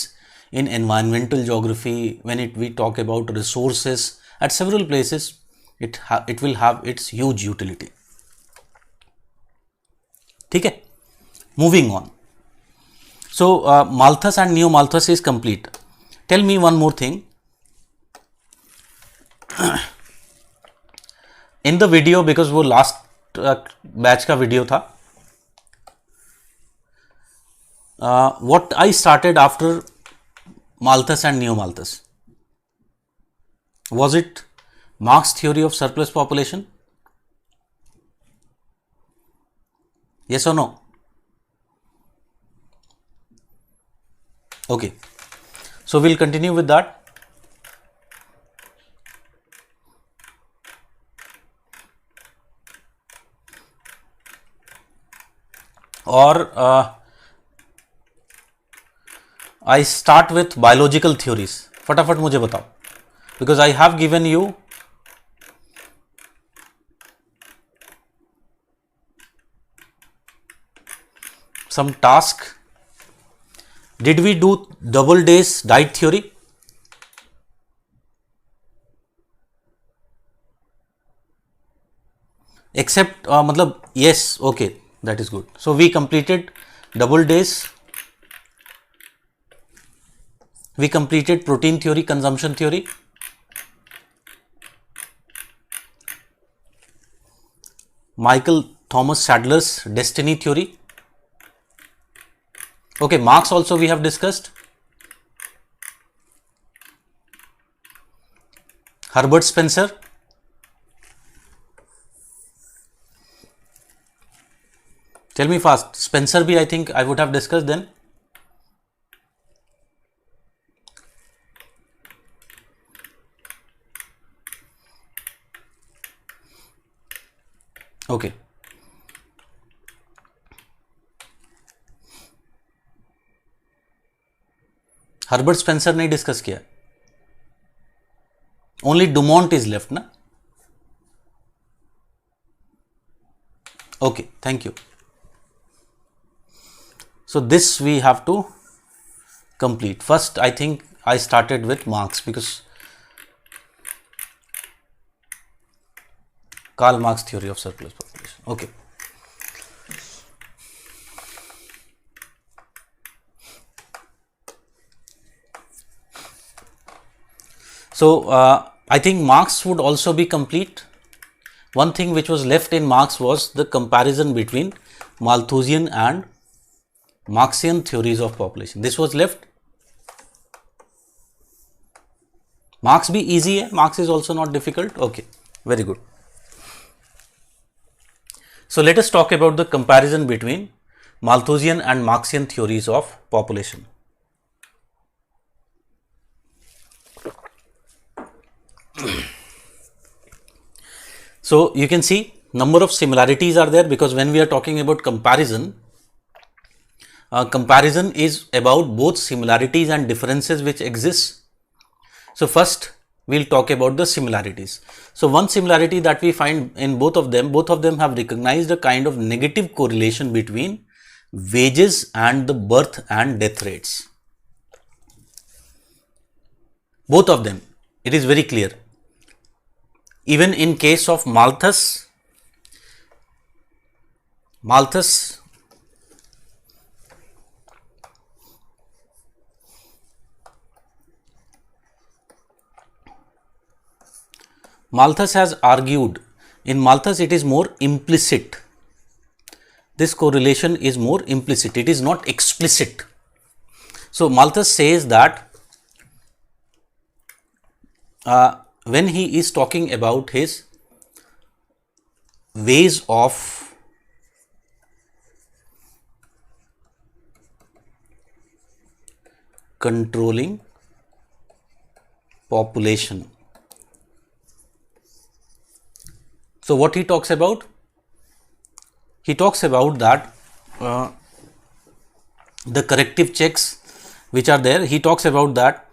A: in environmental geography. When we talk about resources at several places, it will have its huge utility. Okay? Moving on. So Malthus and Neo Malthus is complete. Tell me one more thing. In the video, because वो last batch का video था, what I started after Malthus and Neo Malthus, was it Marx theory of surplus population? Yes or no? Okay, so we'll continue with that. Or I start with biological theories. फटाफट मुझे बताओ, because I have given you some task. Did we do double days diet theory? Except मतलब yes, okay, that is good. So we completed double days, we completed protein theory, consumption theory, Michael Thomas Sadler's destiny theory. Okay, Marx also we have discussed, Herbert Spencer, tell me fast. Spencer bhi I think I would have discussed then. Okay. Herbert Spencer नहीं discuss किया. Only Dumont is left, ना? Okay, thank you. So this we have to complete. First, I think I started with Marx, because Karl Marx theory of surplus population. Okay. So I think Marx would also be complete. One thing which was left in Marx was the comparison between Malthusian and Marxian theories of population. This was left. Marx be easy hai? Marx is also not difficult. Okay, very good. So let us talk about the comparison between Malthusian and Marxian theories of population. So you can see number of similarities are there, because when we are talking about comparison, comparison is about both similarities and differences which exist. So first we'll talk about the similarities. So one similarity that we find in both of them have recognized a kind of negative correlation between wages and the birth and death rates. Both of them, it is very clear. Even in case of Malthus has argued, in Malthus it is more implicit. this correlation is more implicit, it is not explicit. So Malthus says that when he is talking about his ways of controlling population, so what he talks about? He talks about that the corrective checks which are there, he talks about that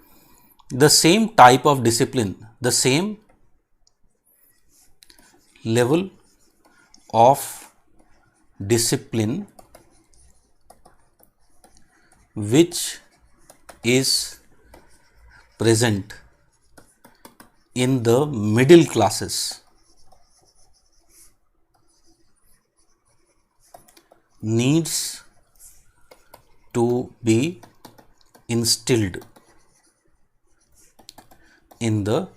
A: the same type of discipline, the same level of discipline which is present in the middle classes needs to be instilled in the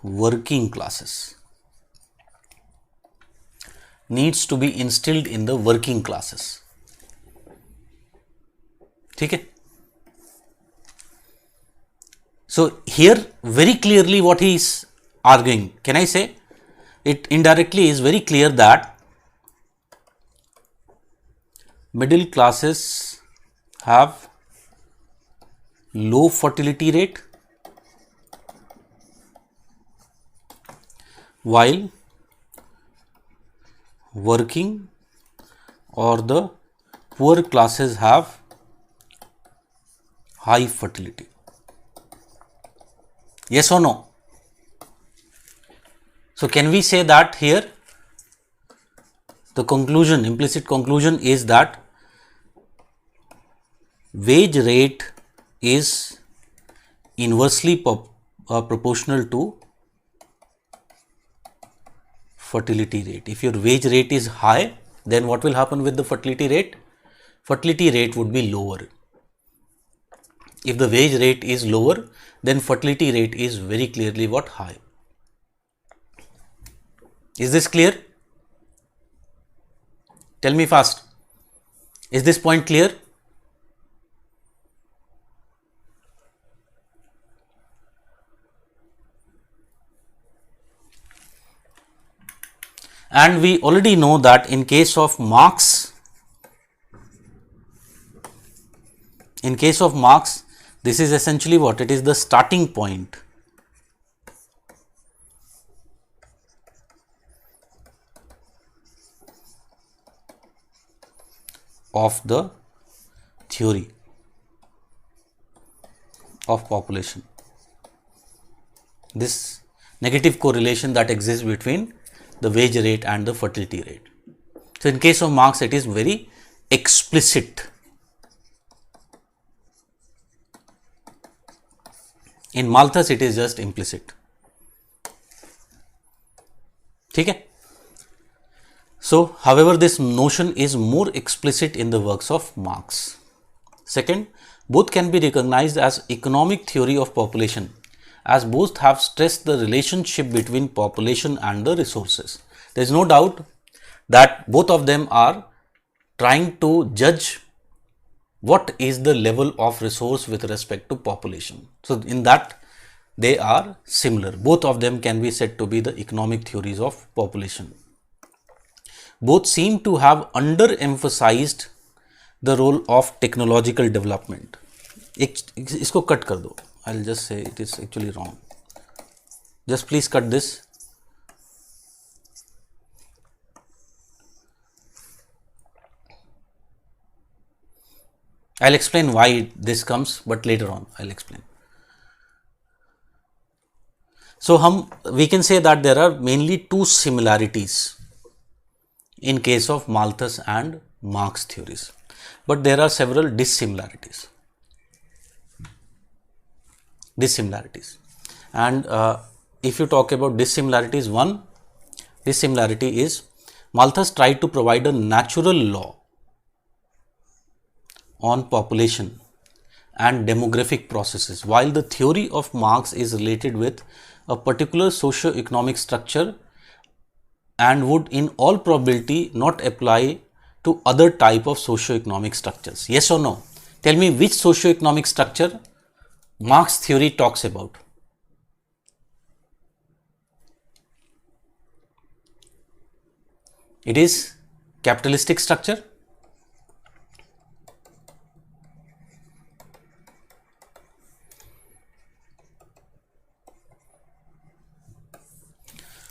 A: working classes, needs to be instilled in the working classes. ठीक है? So here very clearly what he is arguing, can I say it indirectly is very clear that middle classes have low fertility rate while working or the poor classes have high fertility. Yes or no? So can we say that here the conclusion, implicit conclusion is that wage rate is inversely proportional to fertility rate. If your wage rate is high, then what will happen with the fertility rate? Fertility rate would be lower. If the wage rate is lower, then fertility rate is very clearly what? High. Is this clear? Tell me fast. Is this point clear? And we already know that in case of Marx, this is essentially what? It is the starting point of the theory of population. This negative correlation that exists between the wage rate and the fertility rate. So in case of Marx, it is very explicit. In Malthus, it is just implicit. ठीक है? So, however, this notion is more explicit in the works of Marx. Second, both can be recognized as economic theory of population, as both have stressed the relationship between population and the resources. There is no doubt that both of them are trying to judge what is the level of resource with respect to population. So, in that they are similar. Both of them can be said to be the economic theories of population. Both seem to have underemphasized the role of technological development. इसको cut कर दो. I'll just say it is actually wrong. Just please cut this. I'll explain why this comes, but later on I'll explain. So we can say that there are mainly two similarities in case of Malthus and Marx theories, but there are several dissimilarities. And if you talk about dissimilarities, one dissimilarity is Malthus tried to provide a natural law on population and demographic processes, while the theory of Marx is related with a particular socio-economic structure and would in all probability not apply to other type of socio-economic structures. Yes or no? Tell me which socio-economic structure Marx theory talks about. It is capitalistic structure.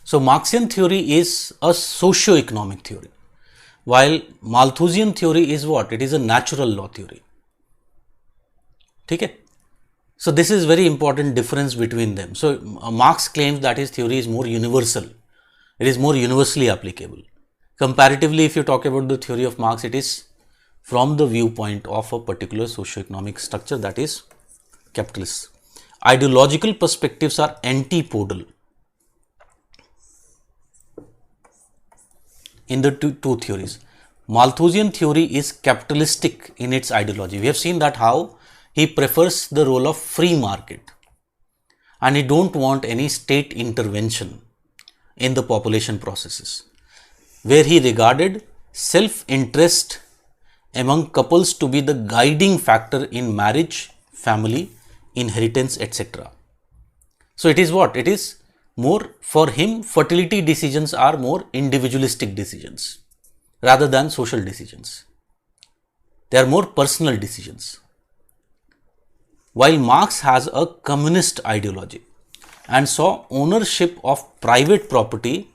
A: So Marxian theory is a socio-economic theory, while Malthusian theory is what? It is a natural law theory. Okay? So this is very important difference between them. So Marx claims that his theory is more universal. It is more universally applicable. Comparatively, if you talk about the theory of Marx, it is from the viewpoint of a particular socio-economic structure, that is capitalist. Ideological perspectives are antipodal in the two theories. Malthusian theory is capitalistic in its ideology. We have seen that how he prefers the role of free market and he don't want any state intervention in the population processes, where he regarded self-interest among couples to be the guiding factor in marriage, family, inheritance, etc. So it is what? It is more, for him, fertility decisions are more individualistic decisions rather than social decisions. They are more personal decisions. While Marx has a communist ideology and saw ownership of private property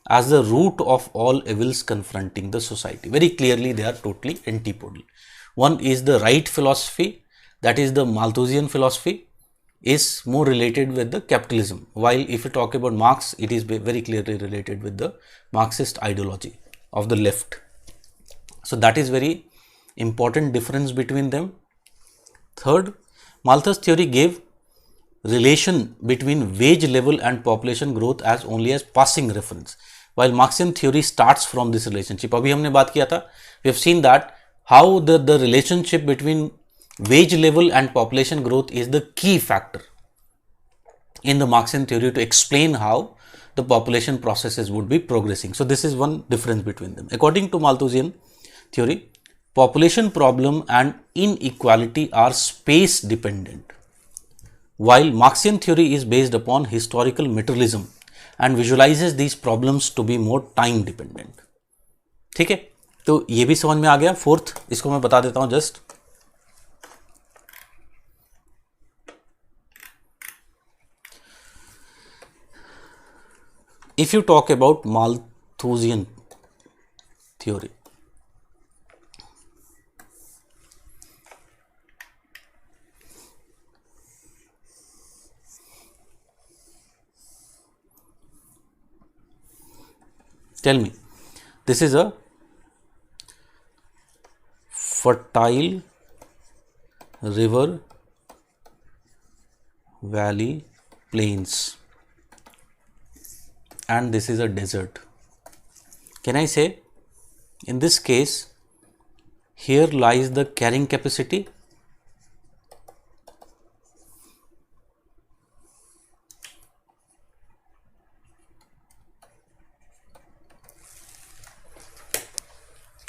A: as the root of all evils confronting the society. Very clearly, they are totally antipodal. One is the right philosophy, that is the Malthusian philosophy, is more related with the capitalism. While if you talk about Marx, it is very clearly related with the Marxist ideology of the left. So that is very important difference between them. Third, Malthus theory gave relation between wage level and population growth as only as passing reference, while Marxian theory starts from this relationship. अभी हमने बात किया था, we have seen that how the relationship between wage level and population growth is the key factor in the Marxian theory to explain how the population processes would be progressing. So this is one difference between them. According to Malthusian theory, population problem and inequality are space dependent, while Marxian theory is based upon historical materialism and visualizes these problems to be more time dependent. ठीक है, तो ये भी समझ में आ गया. Fourth इसको मैं बता देता हूं just. If you talk about Malthusian theory, tell me, this is a fertile river valley plains and this is a desert. Can I say in this case here lies the carrying capacity?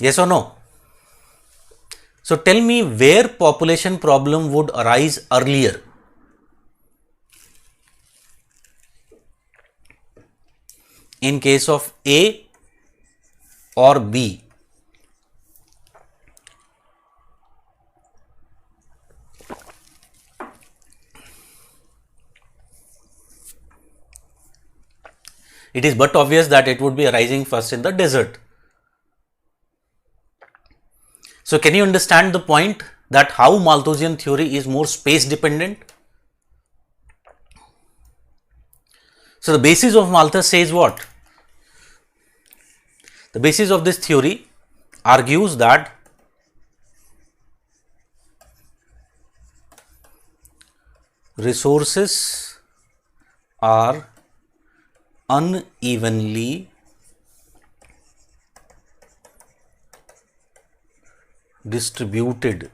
A: Yes or no? So tell me where population problem would arise earlier. In case of A or B? It is but obvious that it would be arising first in the desert. So can you understand the point that how Malthusian theory is more space dependent? So the basis of Malthus says what? The basis of this theory argues that resources are unevenly distributed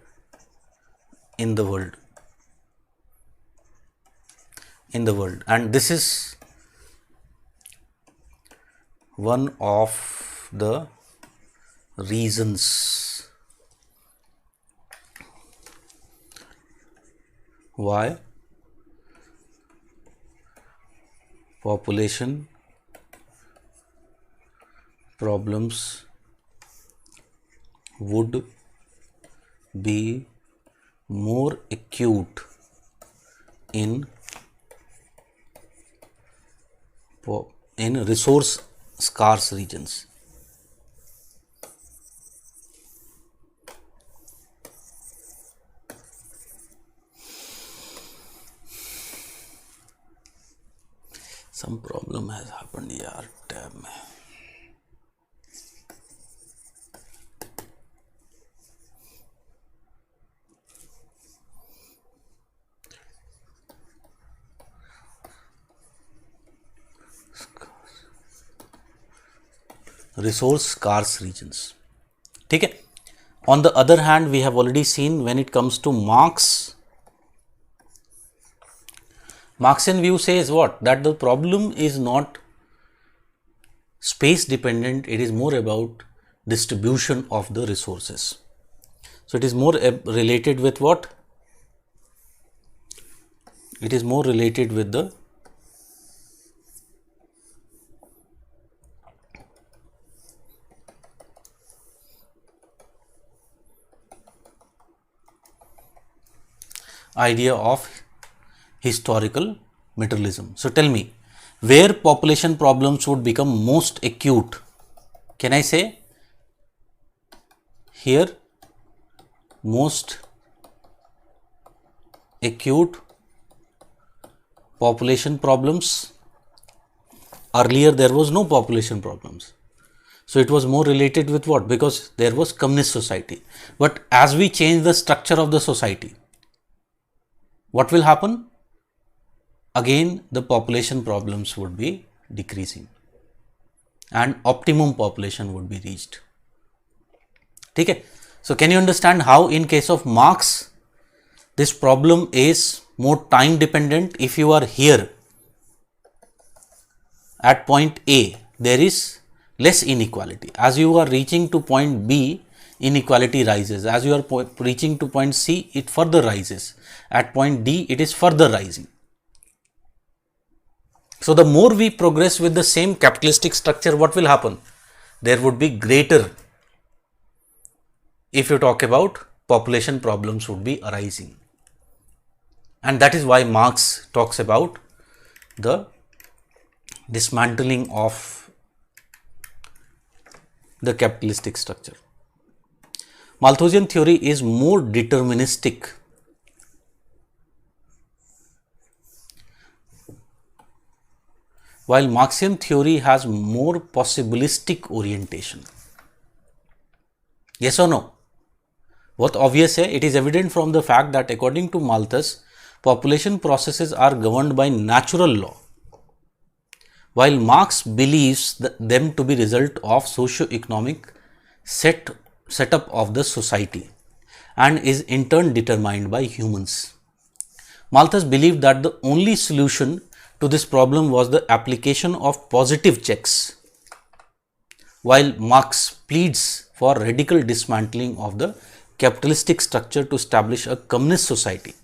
A: in the world, and this is one of the reasons why population problems would be more acute in resource scarce regions. Some problem has happened यार tab में. Resource scarce regions. ठीक है. On the other hand, we have already seen when it comes to Marxian view says what? That the problem is not space dependent, it is more about distribution of the resources. So it is more related with what? It is more related with the idea of historical materialism. So tell me, where population problems would become most acute? Can I say here most acute population problems? Earlier there was no population problems. So it was more related with what? Because there was communist society. But as we change the structure of the society, what will happen? Again, the population problems would be decreasing and optimum population would be reached. Okay. So can you understand how in case of Marx, this problem is more time dependent? If you are here at point A, there is less inequality. As you are reaching to point B, inequality rises. As you are reaching to point C, it further rises. At point D, it is further rising. So the more we progress with the same capitalistic structure, what will happen? There would be greater, if you talk about population problems would be arising. And that is why Marx talks about the dismantling of the capitalistic structure. Malthusian theory is more deterministic. While Marxian theory has more possibilistic orientation. Yes or no? What obvious है? It is evident from the fact that according to Malthus, population processes are governed by natural law, while Marx believes them to be result of socio-economic setup of the society and is in turn determined by humans. Malthus believed that the only solution to this problem was the application of positive checks, while Marx pleads for radical dismantling of the capitalistic structure to establish a communist society,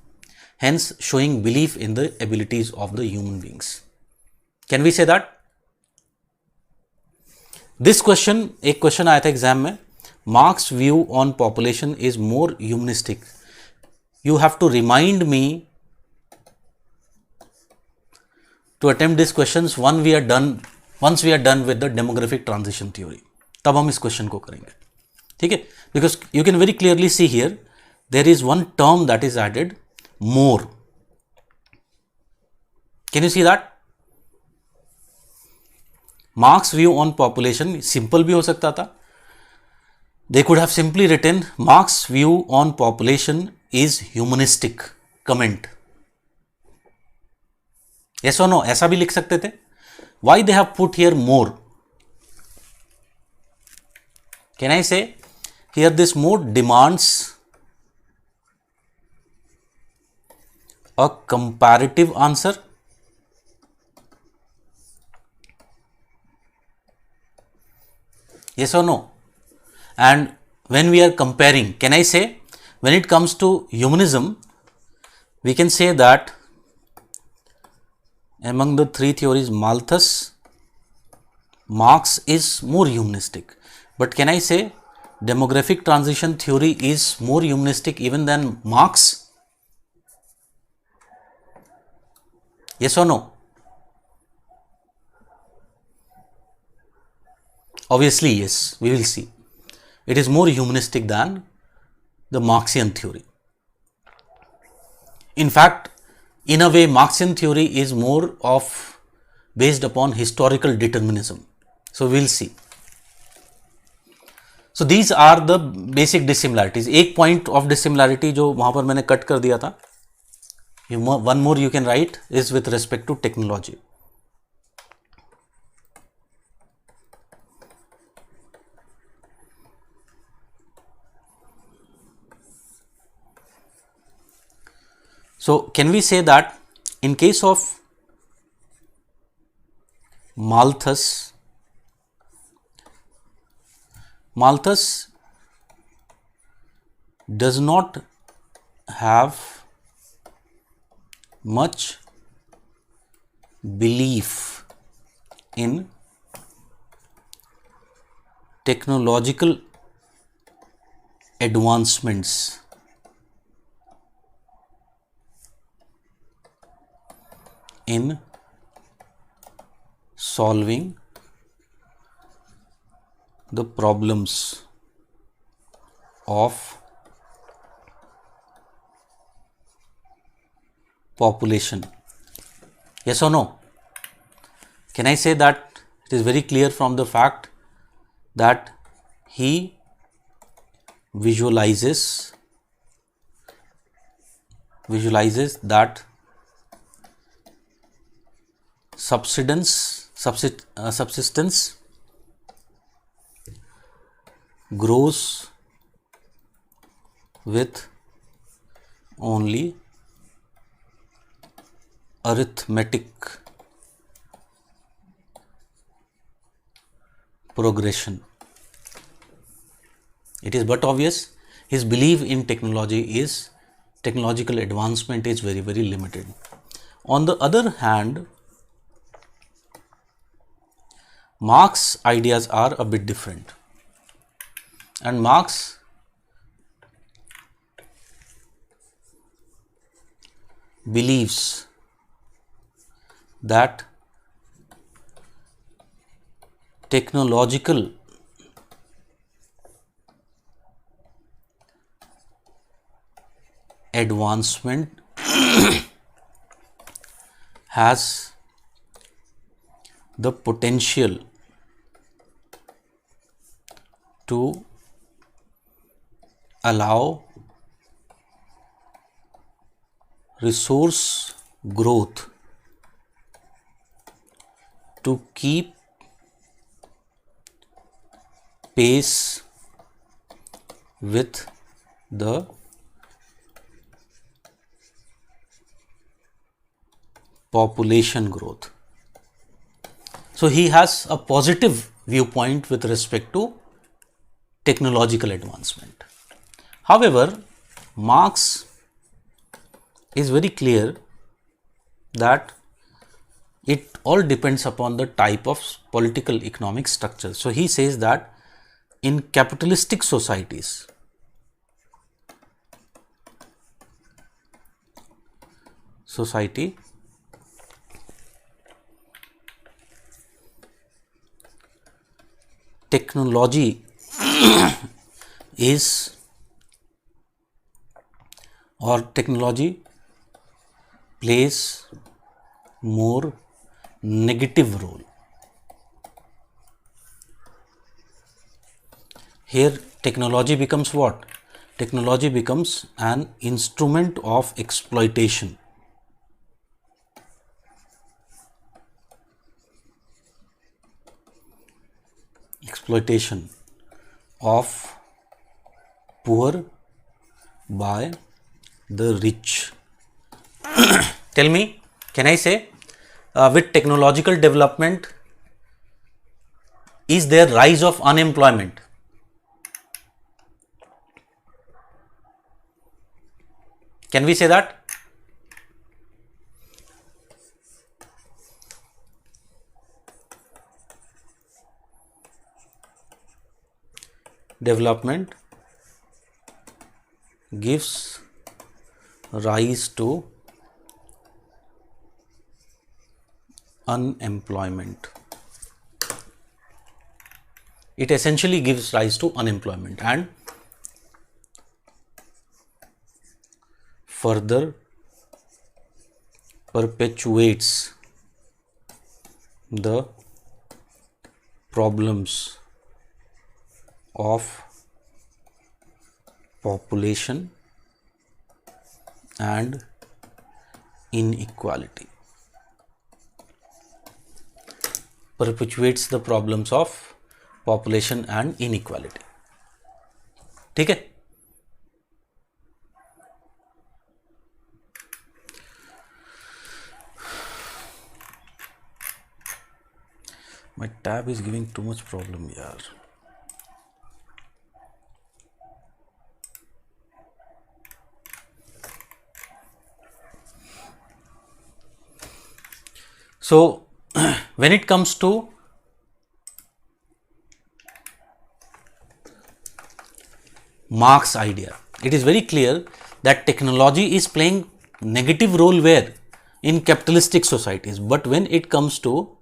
A: hence showing belief in the abilities of the human beings. Can we say that? This question, एक question आया था exam में, Marx's view on population is more humanistic. You have to remind me to attempt these questions once we are done with the demographic transition theory. तब हम इस question को करेंगे. ठीक है? Because you can very clearly see here, there is one term that is added, more. Can you see that? Marx's view on population simple भी हो सकता था. They could have simply written Marx's view on population is humanistic. Comment. Yes or no? ऐसा भी लिख सकते थे. Why they have put here more? Can I say here this more demands a comparative answer. Yes or no? And when we are comparing, can I say, when it comes to humanism, we can say that among the three theories, Malthus, Marx is more humanistic. But can I say demographic transition theory is more humanistic even than Marx? Yes or no? Obviously, yes, we will see. It is more humanistic than the Marxian theory. In fact, in a way, Marxian theory is more of based upon historical determinism. So, we will see. So, these are the basic dissimilarities. एक point of dissimilarity जो वहाँ पर मैंने cut कर दिया था, one more you can write is with respect to technology. So, can we say that in case of Malthus does not have much belief in technological advancements in solving the problems of population. Yes or no? Can I say that it is very clear from the fact that he visualizes that subsistence grows with only arithmetic progression. It is but obvious his belief in technological advancement is very, very limited. On the other hand, Marx's ideas are a bit different, and Marx believes that technological advancement has the potential to allow resource growth to keep pace with the population growth. So, he has a positive viewpoint with respect to technological advancement. However, Marx is very clear that it all depends upon the type of political economic structure. So, he says that in capitalistic societies, technology technology plays more negative role. Here technology becomes what? Technology becomes an instrument of exploitation. Exploitation of poor by the rich. Tell me, can I say with technological development is there rise of unemployment? Can we say that? Development gives rise to unemployment. It essentially gives rise to unemployment and further perpetuates the problems of population and inequality. Perpetuates the problems of population and inequality. ठीक है? My tab is giving too much problem, yaar. So, when it comes to Marx idea, it is very clear that technology is playing negative role where? In capitalistic societies. But when it comes to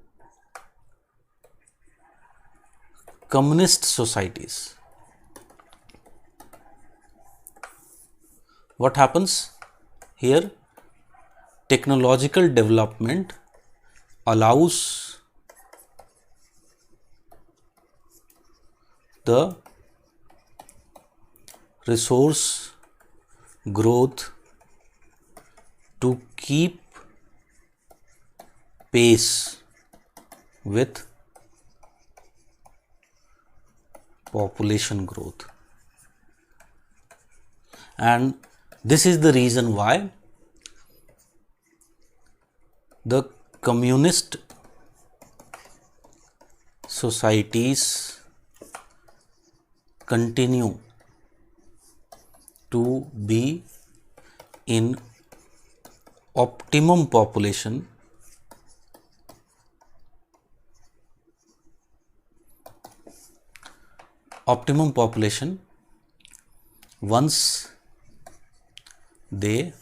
A: communist societies, what happens here? Technological development allows the resource growth to keep pace with population growth, and this is the reason why the communist societies continue to be in optimum population once they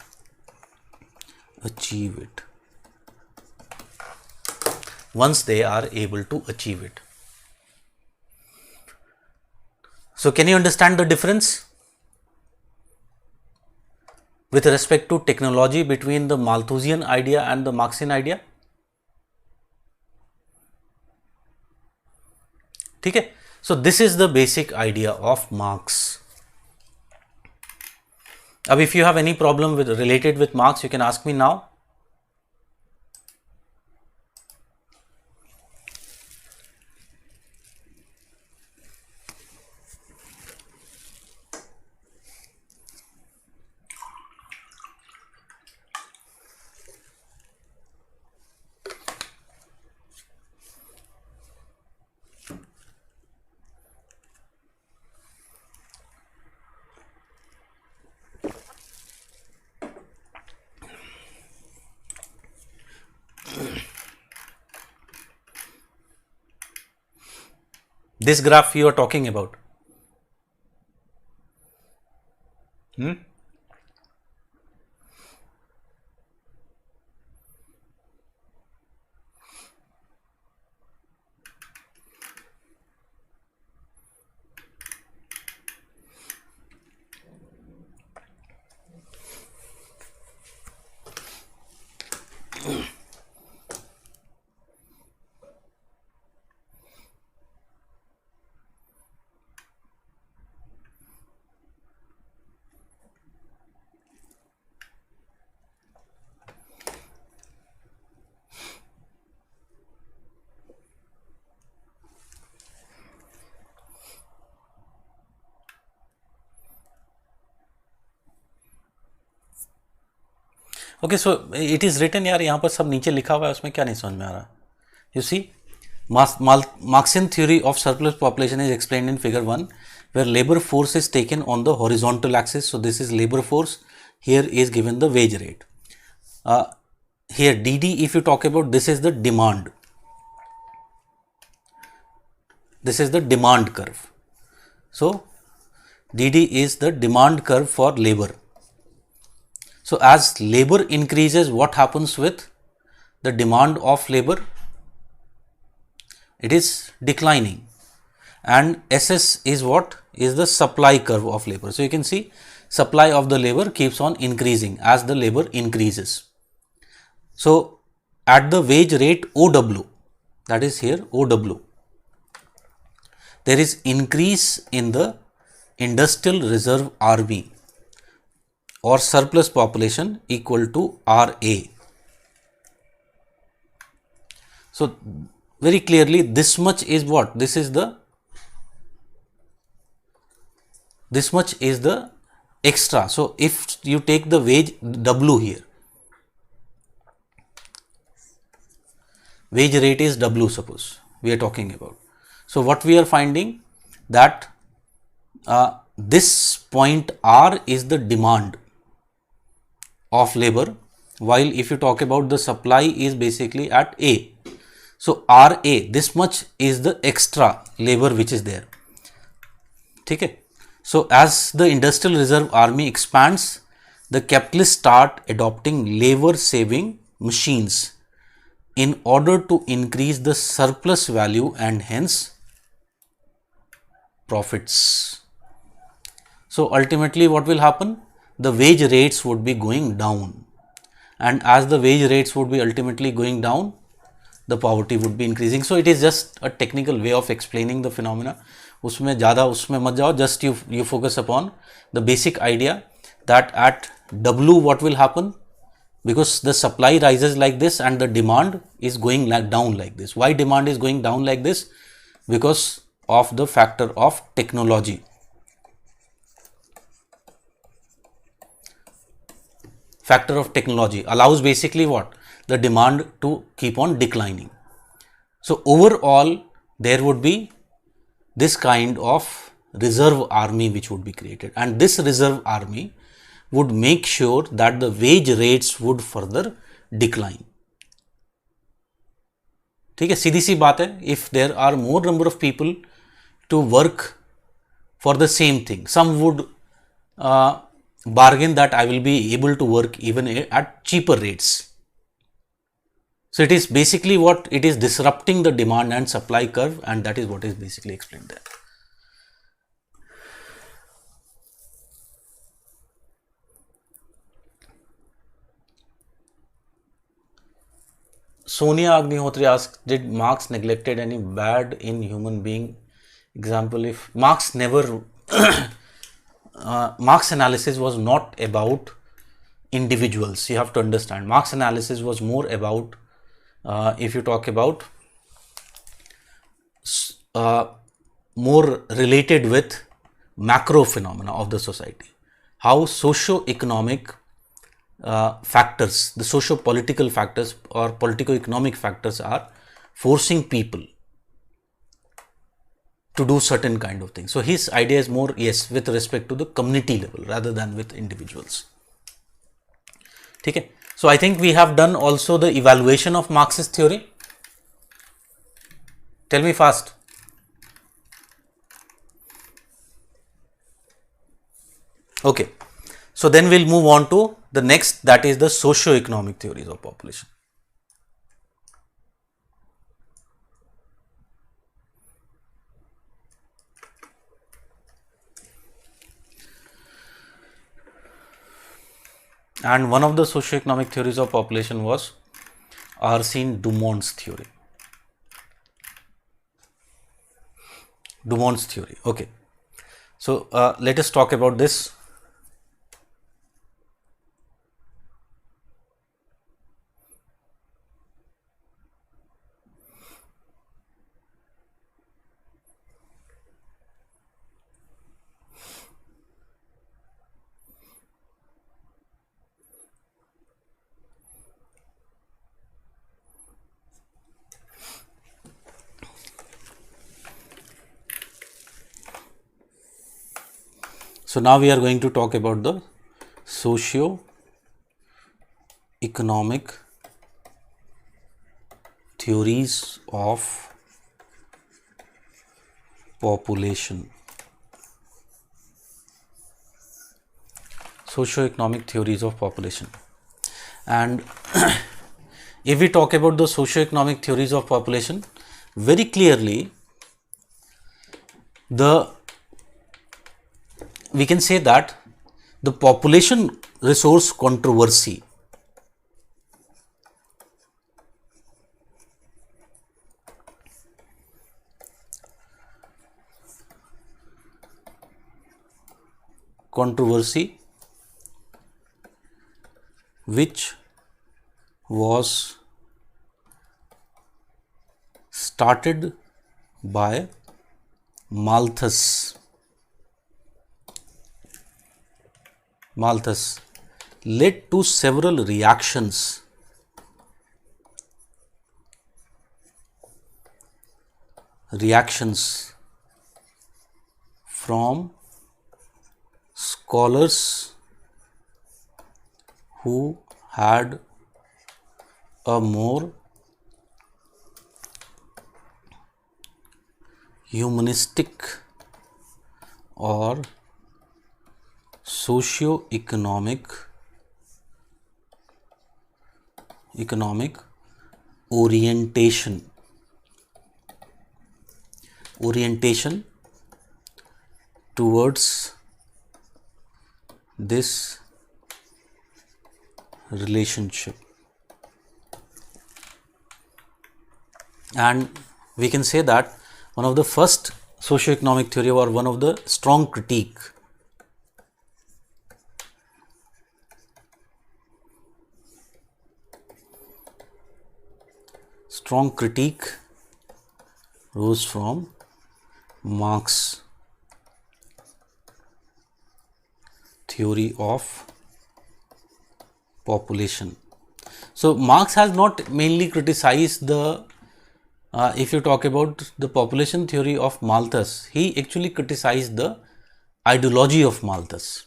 A: achieve it, once they are able to achieve it. So, can you understand the difference with respect to technology between the Malthusian idea and the Marxian idea? ठीक है? So, this is the basic idea of Marx. Now, if you have any problem related with Marx, you can ask me now. This graph you are talking about. Okay so it is written यार, यहाँ पर सब नीचे लिखा हुआ है, उसमें क्या नहीं समझ में आ रहा. You see Marxian theory of surplus population is explained in figure 1, where labor force is taken on the horizontal axis. So this is labor force. Here is given the wage rate. Here DD, if you talk about, this is the demand. This is the demand curve. So DD is the demand curve for labor. So as labor increases, what happens with the demand of labor? It is declining. And SS is what? Is the supply curve of labor. So you can see supply of the labor keeps on increasing as the labor increases. So at the wage rate OW, that is here OW, there is increase in the industrial reserve RB or surplus population equal to RA. So very clearly this much is what? This much is the extra. So if you take the wage W here, wage rate is W, suppose we are talking about. So what we are finding that this point R is the demand of labor, while if you talk about the supply is basically at A. So RA, this much is the extra labor which is there. Okay. So as the industrial reserve army expands, the capitalists start adopting labor saving machines in order to increase the surplus value and hence profits. So ultimately what will happen? The wage rates would be going down, and as the wage rates would be ultimately going down, the poverty would be increasing. So it is just a technical way of explaining the phenomena. उसमें ज़्यादा उसमें मत जाओ, just you focus upon the basic idea that at W what will happen, because the supply rises like this and the demand is going down like this. Why demand is going down like this? Because of the factor of technology. Factor of technology allows basically what? The demand to keep on declining. So overall there would be this kind of reserve army which would be created, and this reserve army would make sure that the wage rates would further decline. ठीक है, सीधी सी बात है. If there are more number of people to work for the same thing, some would bargain that I will be able to work even at cheaper rates. So it is basically what? It is disrupting the demand and supply curve, and that is what is basically explained there. Sonia Agnihotri asks, did Marx neglected any bad in human being? Example, if Marx never, Marx analysis was not about individuals. You have to understand, Marx analysis was more about, if you talk about, more related with macro phenomena of the society, how socio-economic factors, the socio-political factors or politico-economic factors are forcing people to do certain kind of things. So his idea is more, yes, with respect to the community level rather than with individuals. Okay. So I think we have done also the evaluation of Marxist theory. Tell me fast. Okay. So then we'll move on to the next, that is the socio-economic theories of population. And one of the socio-economic theories of population was Arsène Dumont's theory. Dumont's theory. Okay. So let us talk about this. So now we are going to talk about the socio-economic theories of population. Socio-economic theories of population. And if we talk about the socio-economic theories of population, very clearly we can say that the population resource controversy which was started by Malthus led to several reactions from scholars who had a more humanistic or socio-economic orientation towards this relationship. And we can say that one of the first socio-economic theory or one of the strong critique rose from Marx' theory of population. So Marx has not mainly criticized the if you talk about the population theory of Malthus, he actually criticized the ideology of Malthus.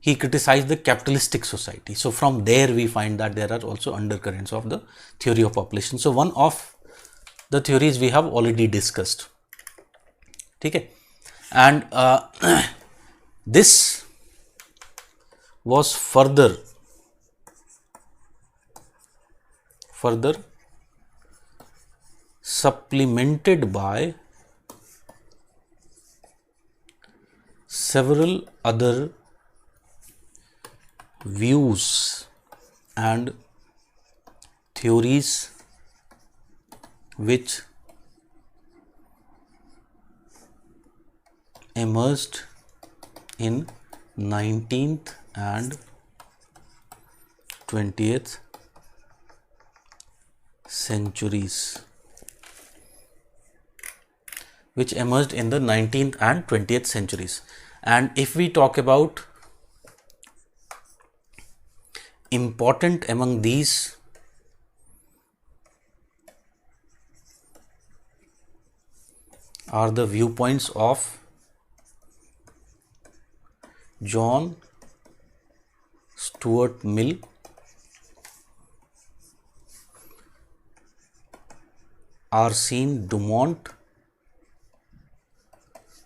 A: He criticized the capitalistic society. So from there we find that there are also undercurrents of the theory of population. So one of the theories we have already discussed. Okay, and this was further supplemented by several other views and theories which emerged in 19th and 20th centuries. Which emerged in the 19th and 20th centuries. And if we talk about important among these, are the viewpoints of John Stuart Mill, Arsène Dumont.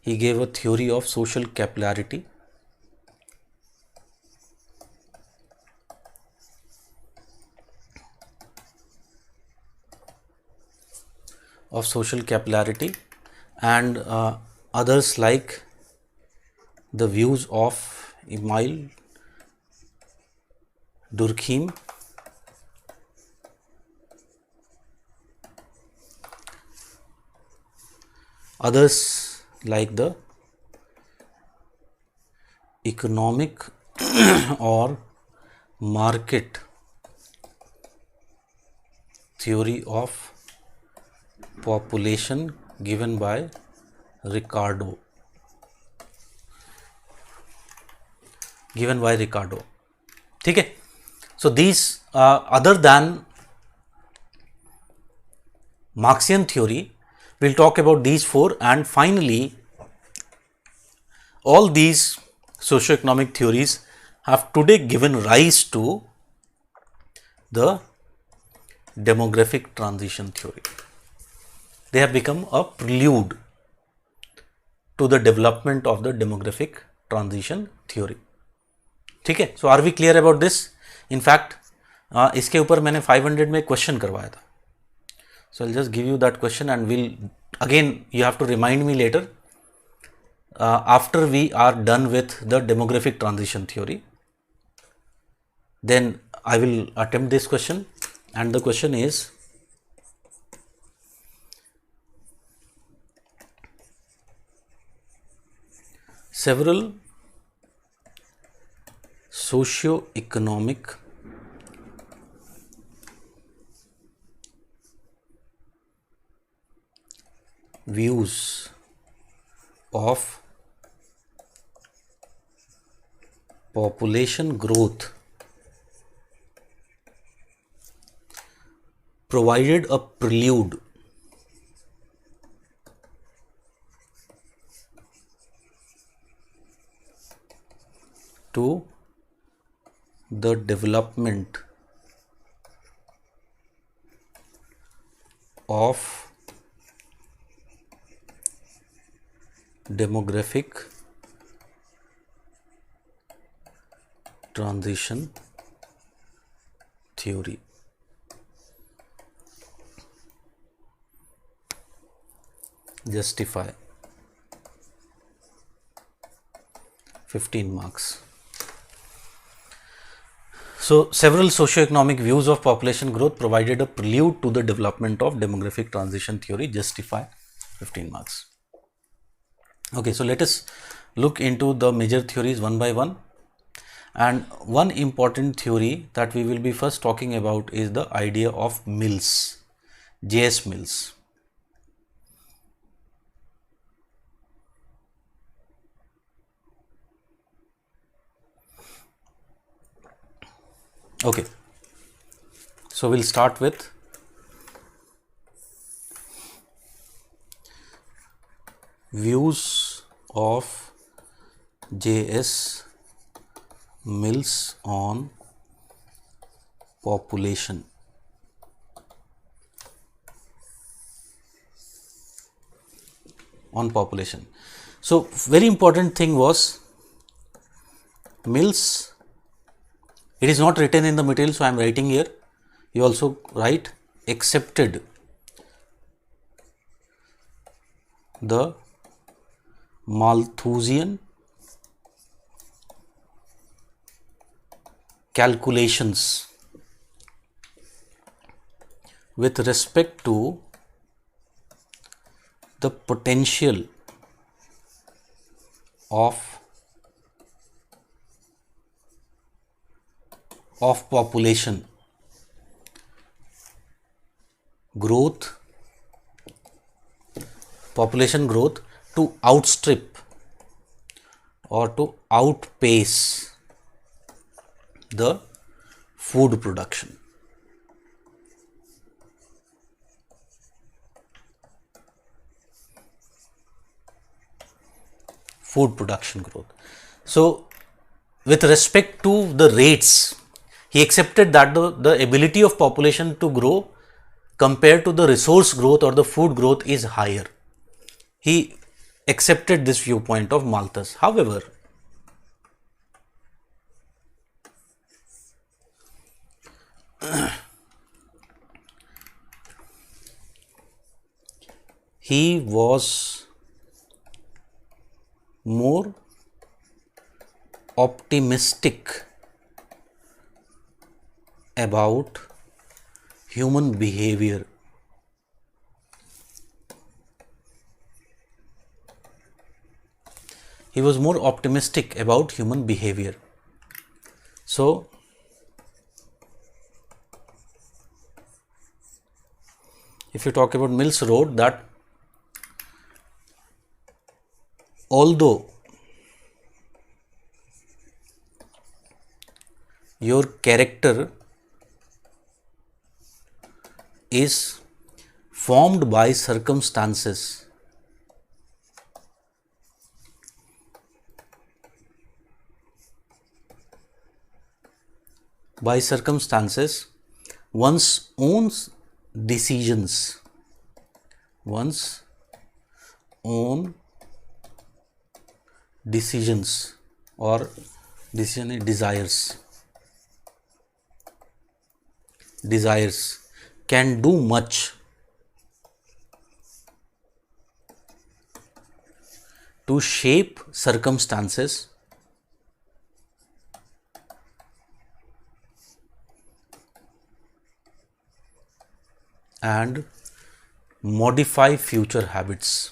A: He gave a theory of social capillarity. And others like the views of Emile Durkheim, others like the economic or market theory of population given by Ricardo. Okay, so these other than Marxian theory, we'll talk about these four, and finally all these socioeconomic theories have today given rise to the demographic transition theory. They have become a prelude to the development of the demographic transition theory. ठीक है, so are we clear about this? In fact इसके ऊपर मैंने 500 में question करवाया था. So I just give you that question and will again you have to remind me later after we are done with the demographic transition theory. Then I will attempt this question and the question is several socio-economic views of population growth provided a prelude to the development of demographic transition theory. Justify. 15 marks. So, several socio-economic views of population growth provided a prelude to the development of demographic transition theory. Justify. 15 marks. Okay, so let us look into the major theories one by one. And one important theory that we will be first talking about is the idea of Mills, J.S. Mills. Okay, so we'll start with views of J.S. Mills on population. So very important thing was Mills. It is not written in the material, so I am writing here. You also write accepted the Malthusian calculations with respect to the potential of population growth to outstrip or to outpace the food production. Growth. So, with respect to the rates, he accepted that the ability of population to grow compared to the resource growth or the food growth is higher. He accepted this viewpoint of Malthus. However, he was more optimistic about human behavior. He was more optimistic about human behavior. So, if you talk about Mills wrote that although your character is formed by circumstances, by circumstances, one's own decisions, one's own decisions or desires can do much to shape circumstances and modify future habits.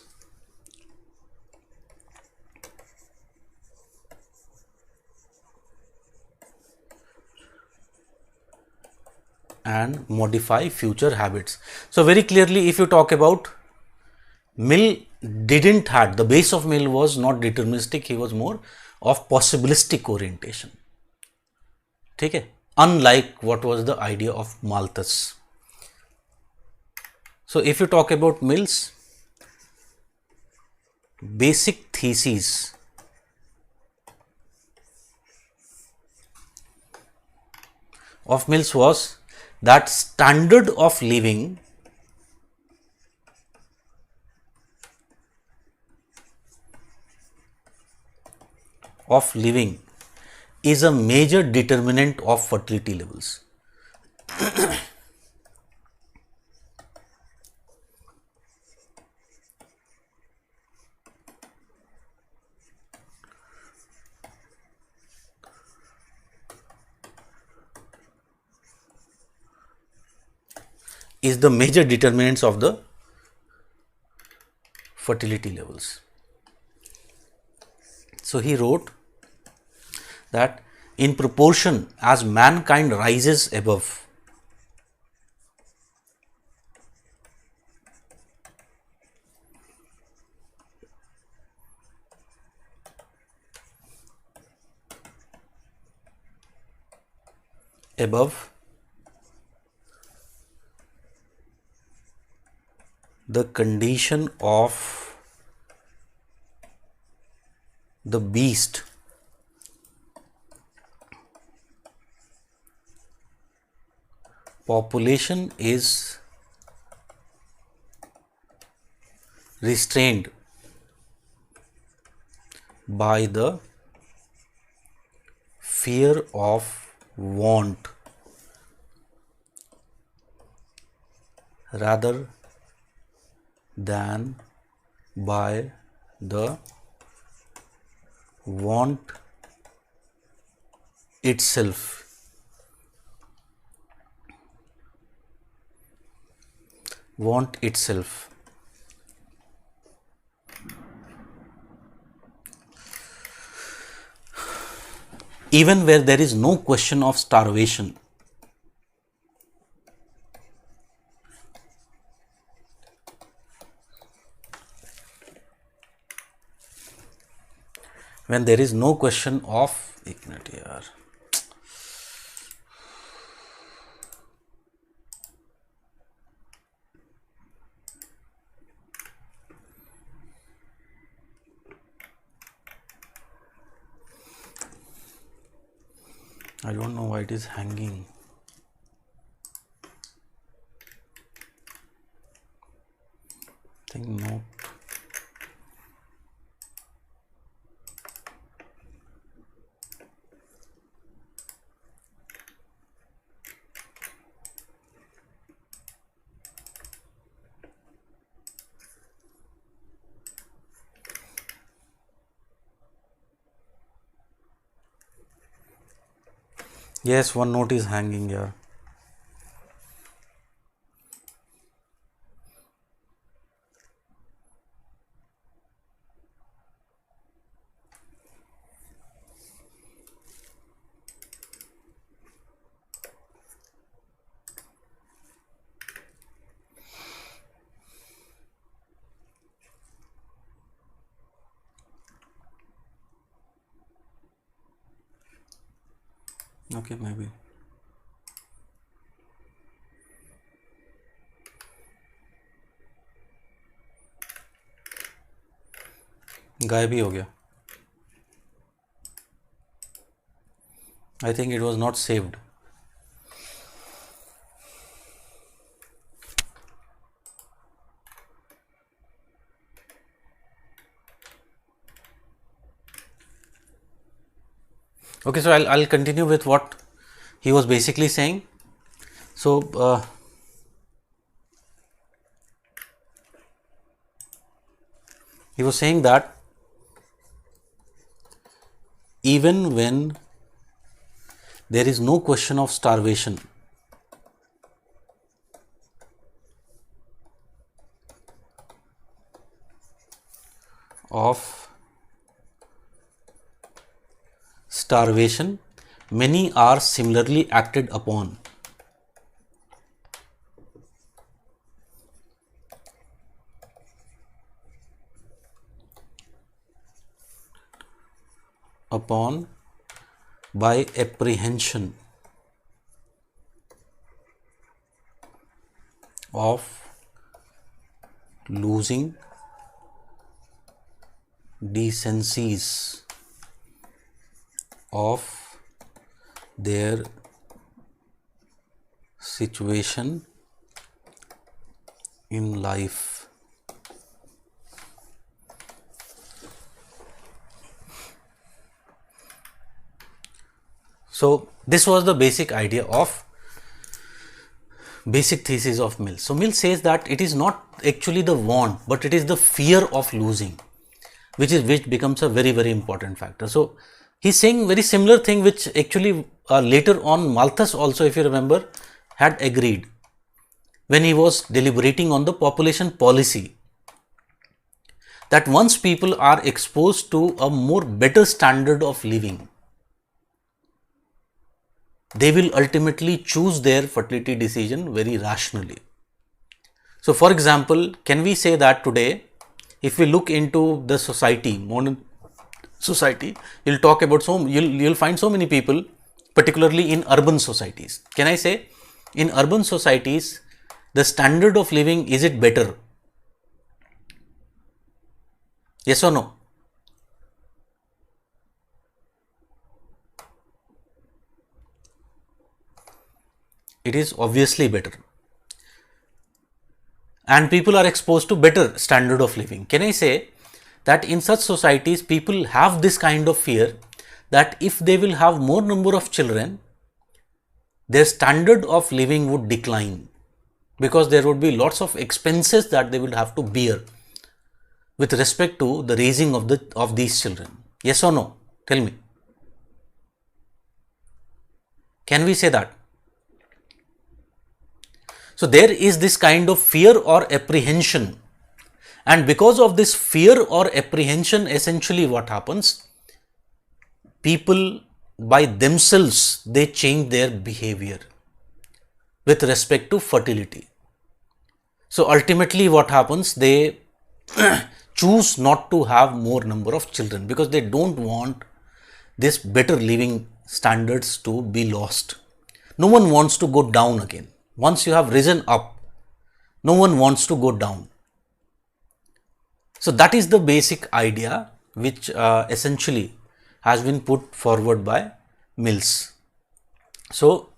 A: And modify future habits. So very clearly, if you talk about Mill, didn't had the base of Mill was not deterministic, he was more of possibilistic orientation. ठीक है, unlike what was the idea of Malthus. So if you talk about Mill's basic thesis of Mill's was that standard of living is a major determinant of fertility levels. Is the major determinants of the fertility levels. So he wrote that in proportion as mankind rises above the condition of the beast, population is restrained by the fear of want rather than by the want itself. Even where there is no question of starvation, when there is no question of I don't know why it is hanging. I think no. Yes, one note is hanging here. Okay, maybe. गायब ही हो गया. I think it was not saved. Okay, so I'll continue with what he was basically saying. So he was saying that even when there is no question of starvation, many are similarly acted upon. By apprehension of losing decencies of their situation in life. So this was the basic idea of basic thesis of Mill. So Mill says that it is not actually the want, but it is the fear of losing, which becomes a very, very important factor. So he's saying very similar thing, which actually later on Malthus also, if you remember, had agreed when he was deliberating on the population policy, that once people are exposed to a more better standard of living, they will ultimately choose their fertility decision very rationally. So for example, can we say that today, if we look into the society, modern society, you'll talk about you'll find so many people, particularly in urban societies. Can I say, in urban societies, the standard of living, is it better? Yes or no? It is obviously better. And people are exposed to better standard of living. Can I say that in such societies, people have this kind of fear that if they will have more number of children, their standard of living would decline, because there would be lots of expenses that they will have to bear with respect to the raising of these children. Yes or no? Tell me. Can we say that? So there is this kind of fear or apprehension, and because of this fear or apprehension, essentially what happens, people by themselves, they change their behavior with respect to fertility. So ultimately what happens, they choose not to have more number of children, because they don't want this better living standards to be lost. No one wants to go down again. Once you have risen up, no one wants to go down. So that is the basic idea which essentially has been put forward by Mills. So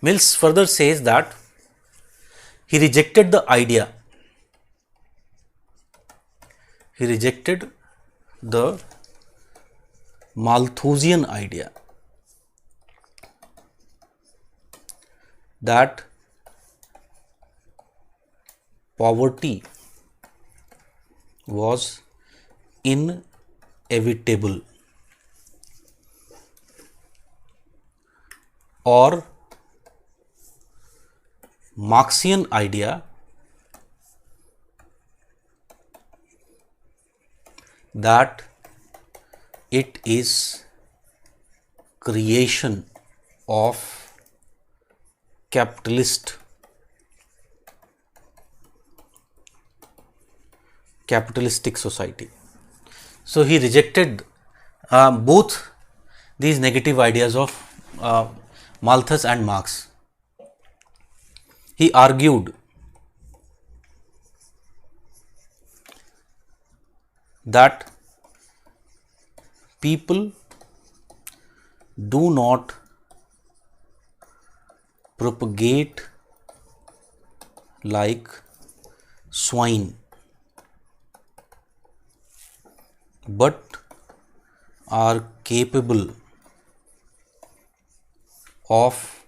A: Mills further says that he rejected the idea, he rejected the Malthusian idea that poverty was inevitable, or Marxian idea that it is creation of capitalistic society. So he rejected both these negative ideas of Malthus and Marx. He argued that people do not propagate like swine, but are capable of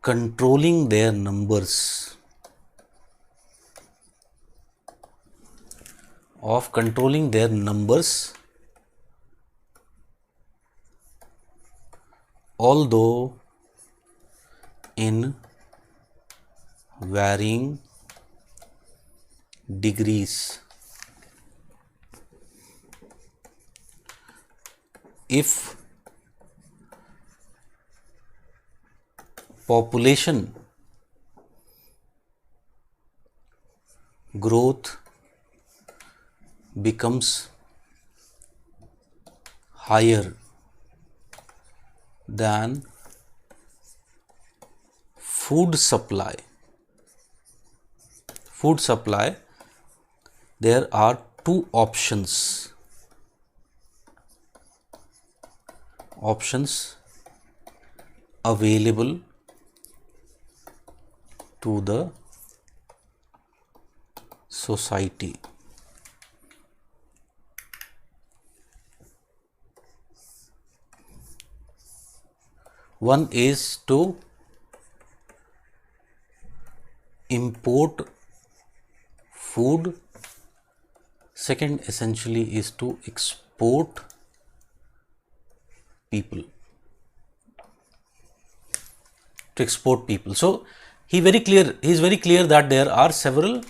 A: controlling their numbers, although in varying degrees. If population growth becomes higher than food supply, there are two options available to the society. One is to import food, second essentially is to export people. So he is very clear that there are several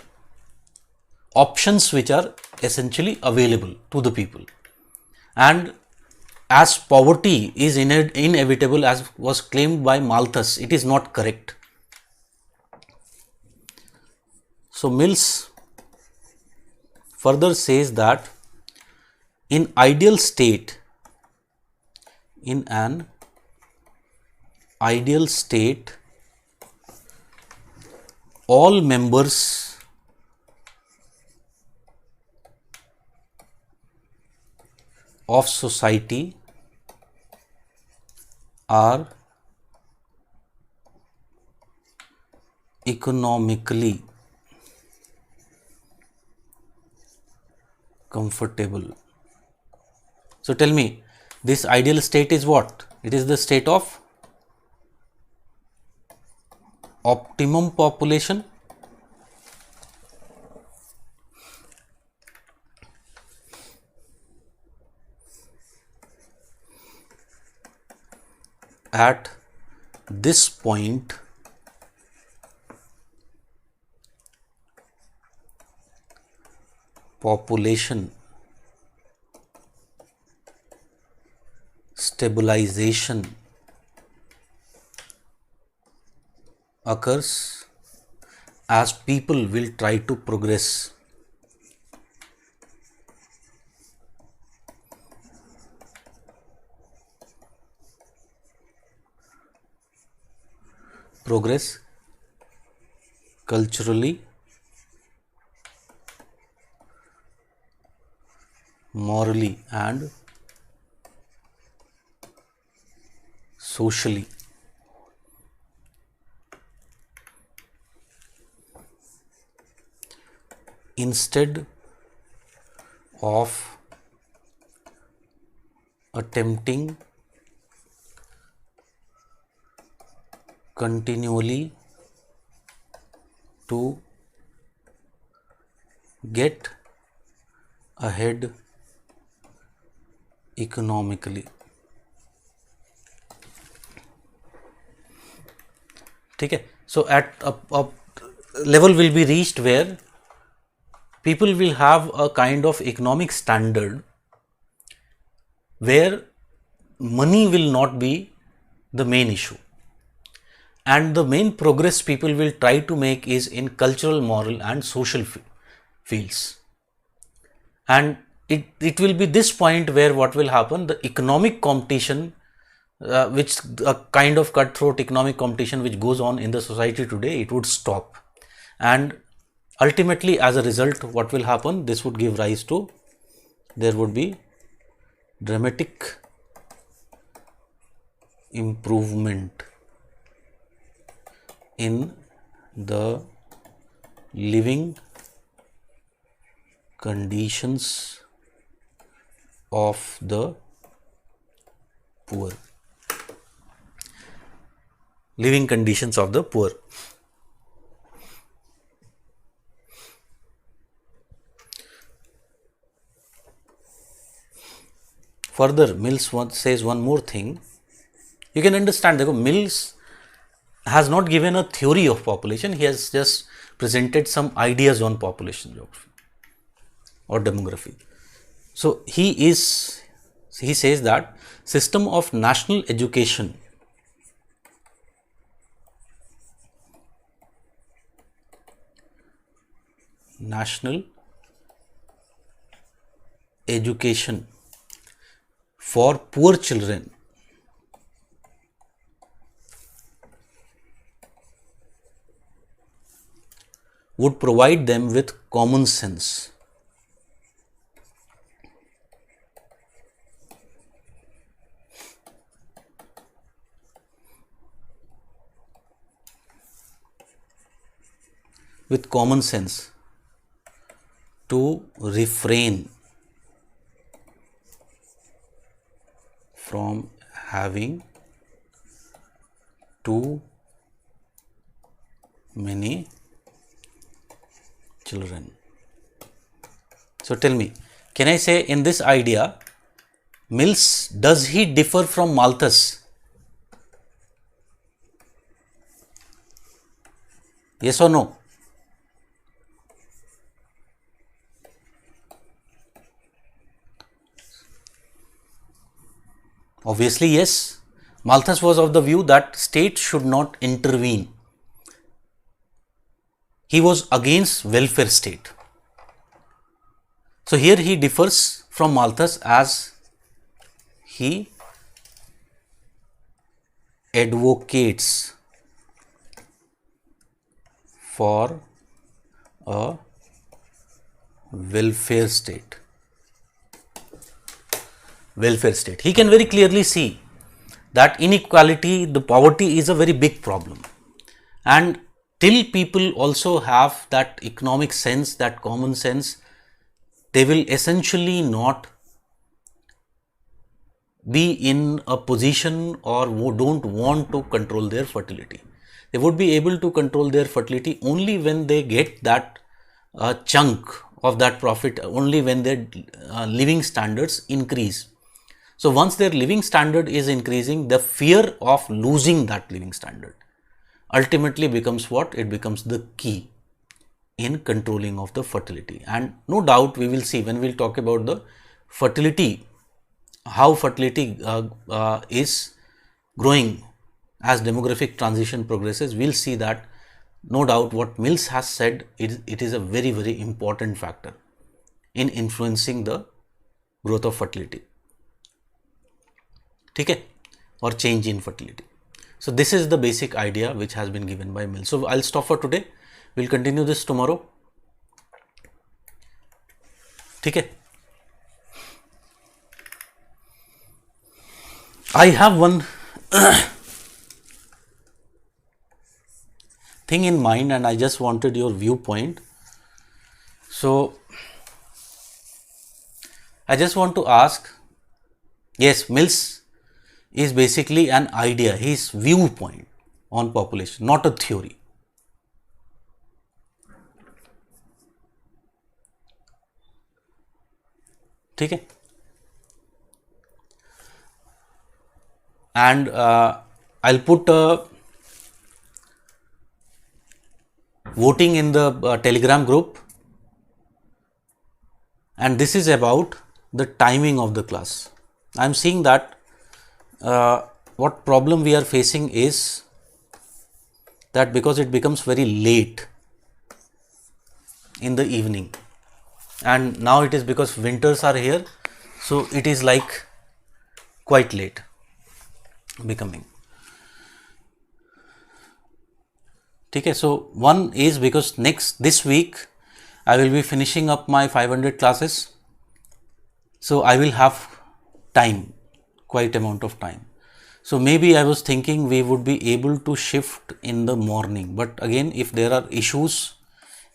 A: options which are essentially available to the people, and as poverty is inevitable, as was claimed by Malthus, it is not correct. So Mills further says that in an ideal state, all members of society are economically comfortable. So tell me, this ideal state is what? It is the state of optimum population, at this point population stabilization occurs as people will try to progress. Culturally, morally, and socially. Instead of attempting continually to get ahead economically. Okay, so at a level will be reached where people will have a kind of economic standard where money will not be the main issue, and the main progress people will try to make is in cultural, moral and social fields. And it will be this point where what will happen, the economic competition, which a kind of cutthroat economic competition which goes on in the society today, it would stop. And ultimately, as a result, what will happen, this would give rise to, there would be dramatic improvement in the living conditions of the poor. living conditions of the poor. Further, Mills says one more thing. You can understand that Mills has not given a theory of population, he has just presented some ideas on population geography or demography. So he says that system of national education for poor children would provide them with common sense, to refrain from having too many children. So tell me, can I say in this idea, Mills, does he differ from Malthus? Yes or no? Obviously yes. Malthus was of the view that state should not intervene. He was against welfare state. So here he differs from Malthus as he advocates for a welfare state. He can very clearly see that inequality, the poverty is a very big problem, and till people also have that economic sense, that common sense, they will essentially not be in a position or don't want to control their fertility. They would be able to control their fertility only when they get that chunk of that profit, only when their living standards increase. So once their living standard is increasing, the fear of losing that living standard ultimately becomes what? It becomes the key in controlling of the fertility. And no doubt we will see when we will talk about the fertility, how fertility is growing as demographic transition progresses. We will see that no doubt what Mills has said, it is a very, very important factor in influencing the growth of fertility. Okay, or change in fertility. So this is the basic idea which has been given by Mills. So I'll stop for today. We'll continue this tomorrow. Okay. I have one thing in mind and I just wanted your viewpoint. So I just want to ask, yes, Mills is basically an idea, his viewpoint on population, not a theory. Okay. And I'll put voting in the Telegram group, and this is about the timing of the class. I am seeing that what problem we are facing is that because it becomes very late in the evening, and now it is because winters are here, so it is like quite late becoming. Okay, so one is because this week I will be finishing up my 500 classes, so I will have time, quite amount of time. So maybe I was thinking we would be able to shift in the morning, but again, if there are issues,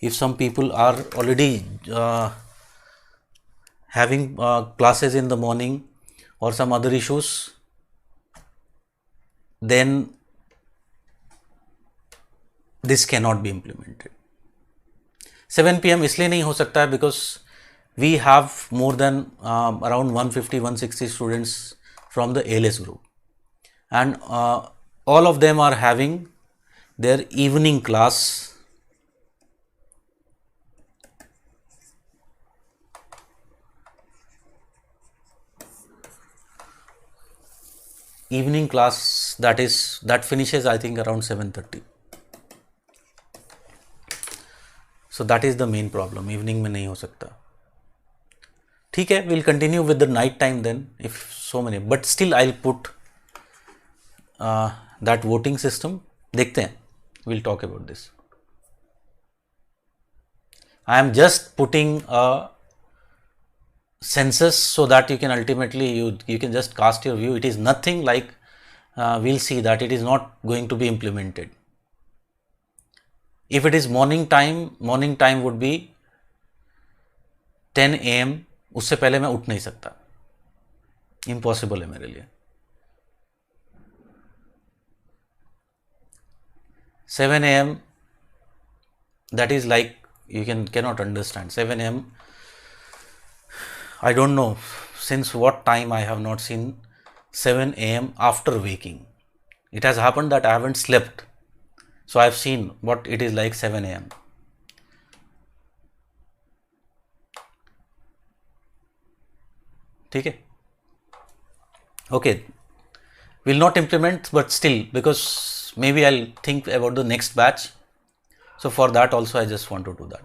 A: if some people are already having classes in the morning or some other issues, then this cannot be implemented. 7 p.m. इसलिए नहीं हो सकता है because we have more than around 150-160 students from the ALS group, and all of them are having their evening class that finishes I think around 7:30. So that is the main problem. Evening में नहीं हो सकता. ठीक है, we'll continue with the night time then if so many, but still I'll put that voting system. देखते हैं, we'll talk about this. I am just putting a census so that you can ultimately you can just cast your view. It is nothing like we'll see that it is not going to be implemented. If it is morning time would be 10 AM. उससे पहले मैं उठ नहीं सकता, impossible है मेरे लिए. 7 AM, that is like you cannot understand. 7 AM, I don't know since what time I have not seen 7 AM after waking. It has happened that I haven't slept, so I have seen what it is like 7 AM. ठीक है, okay, will not implement, but still, because maybe I'll think about the next batch. So for that also I just want to do that.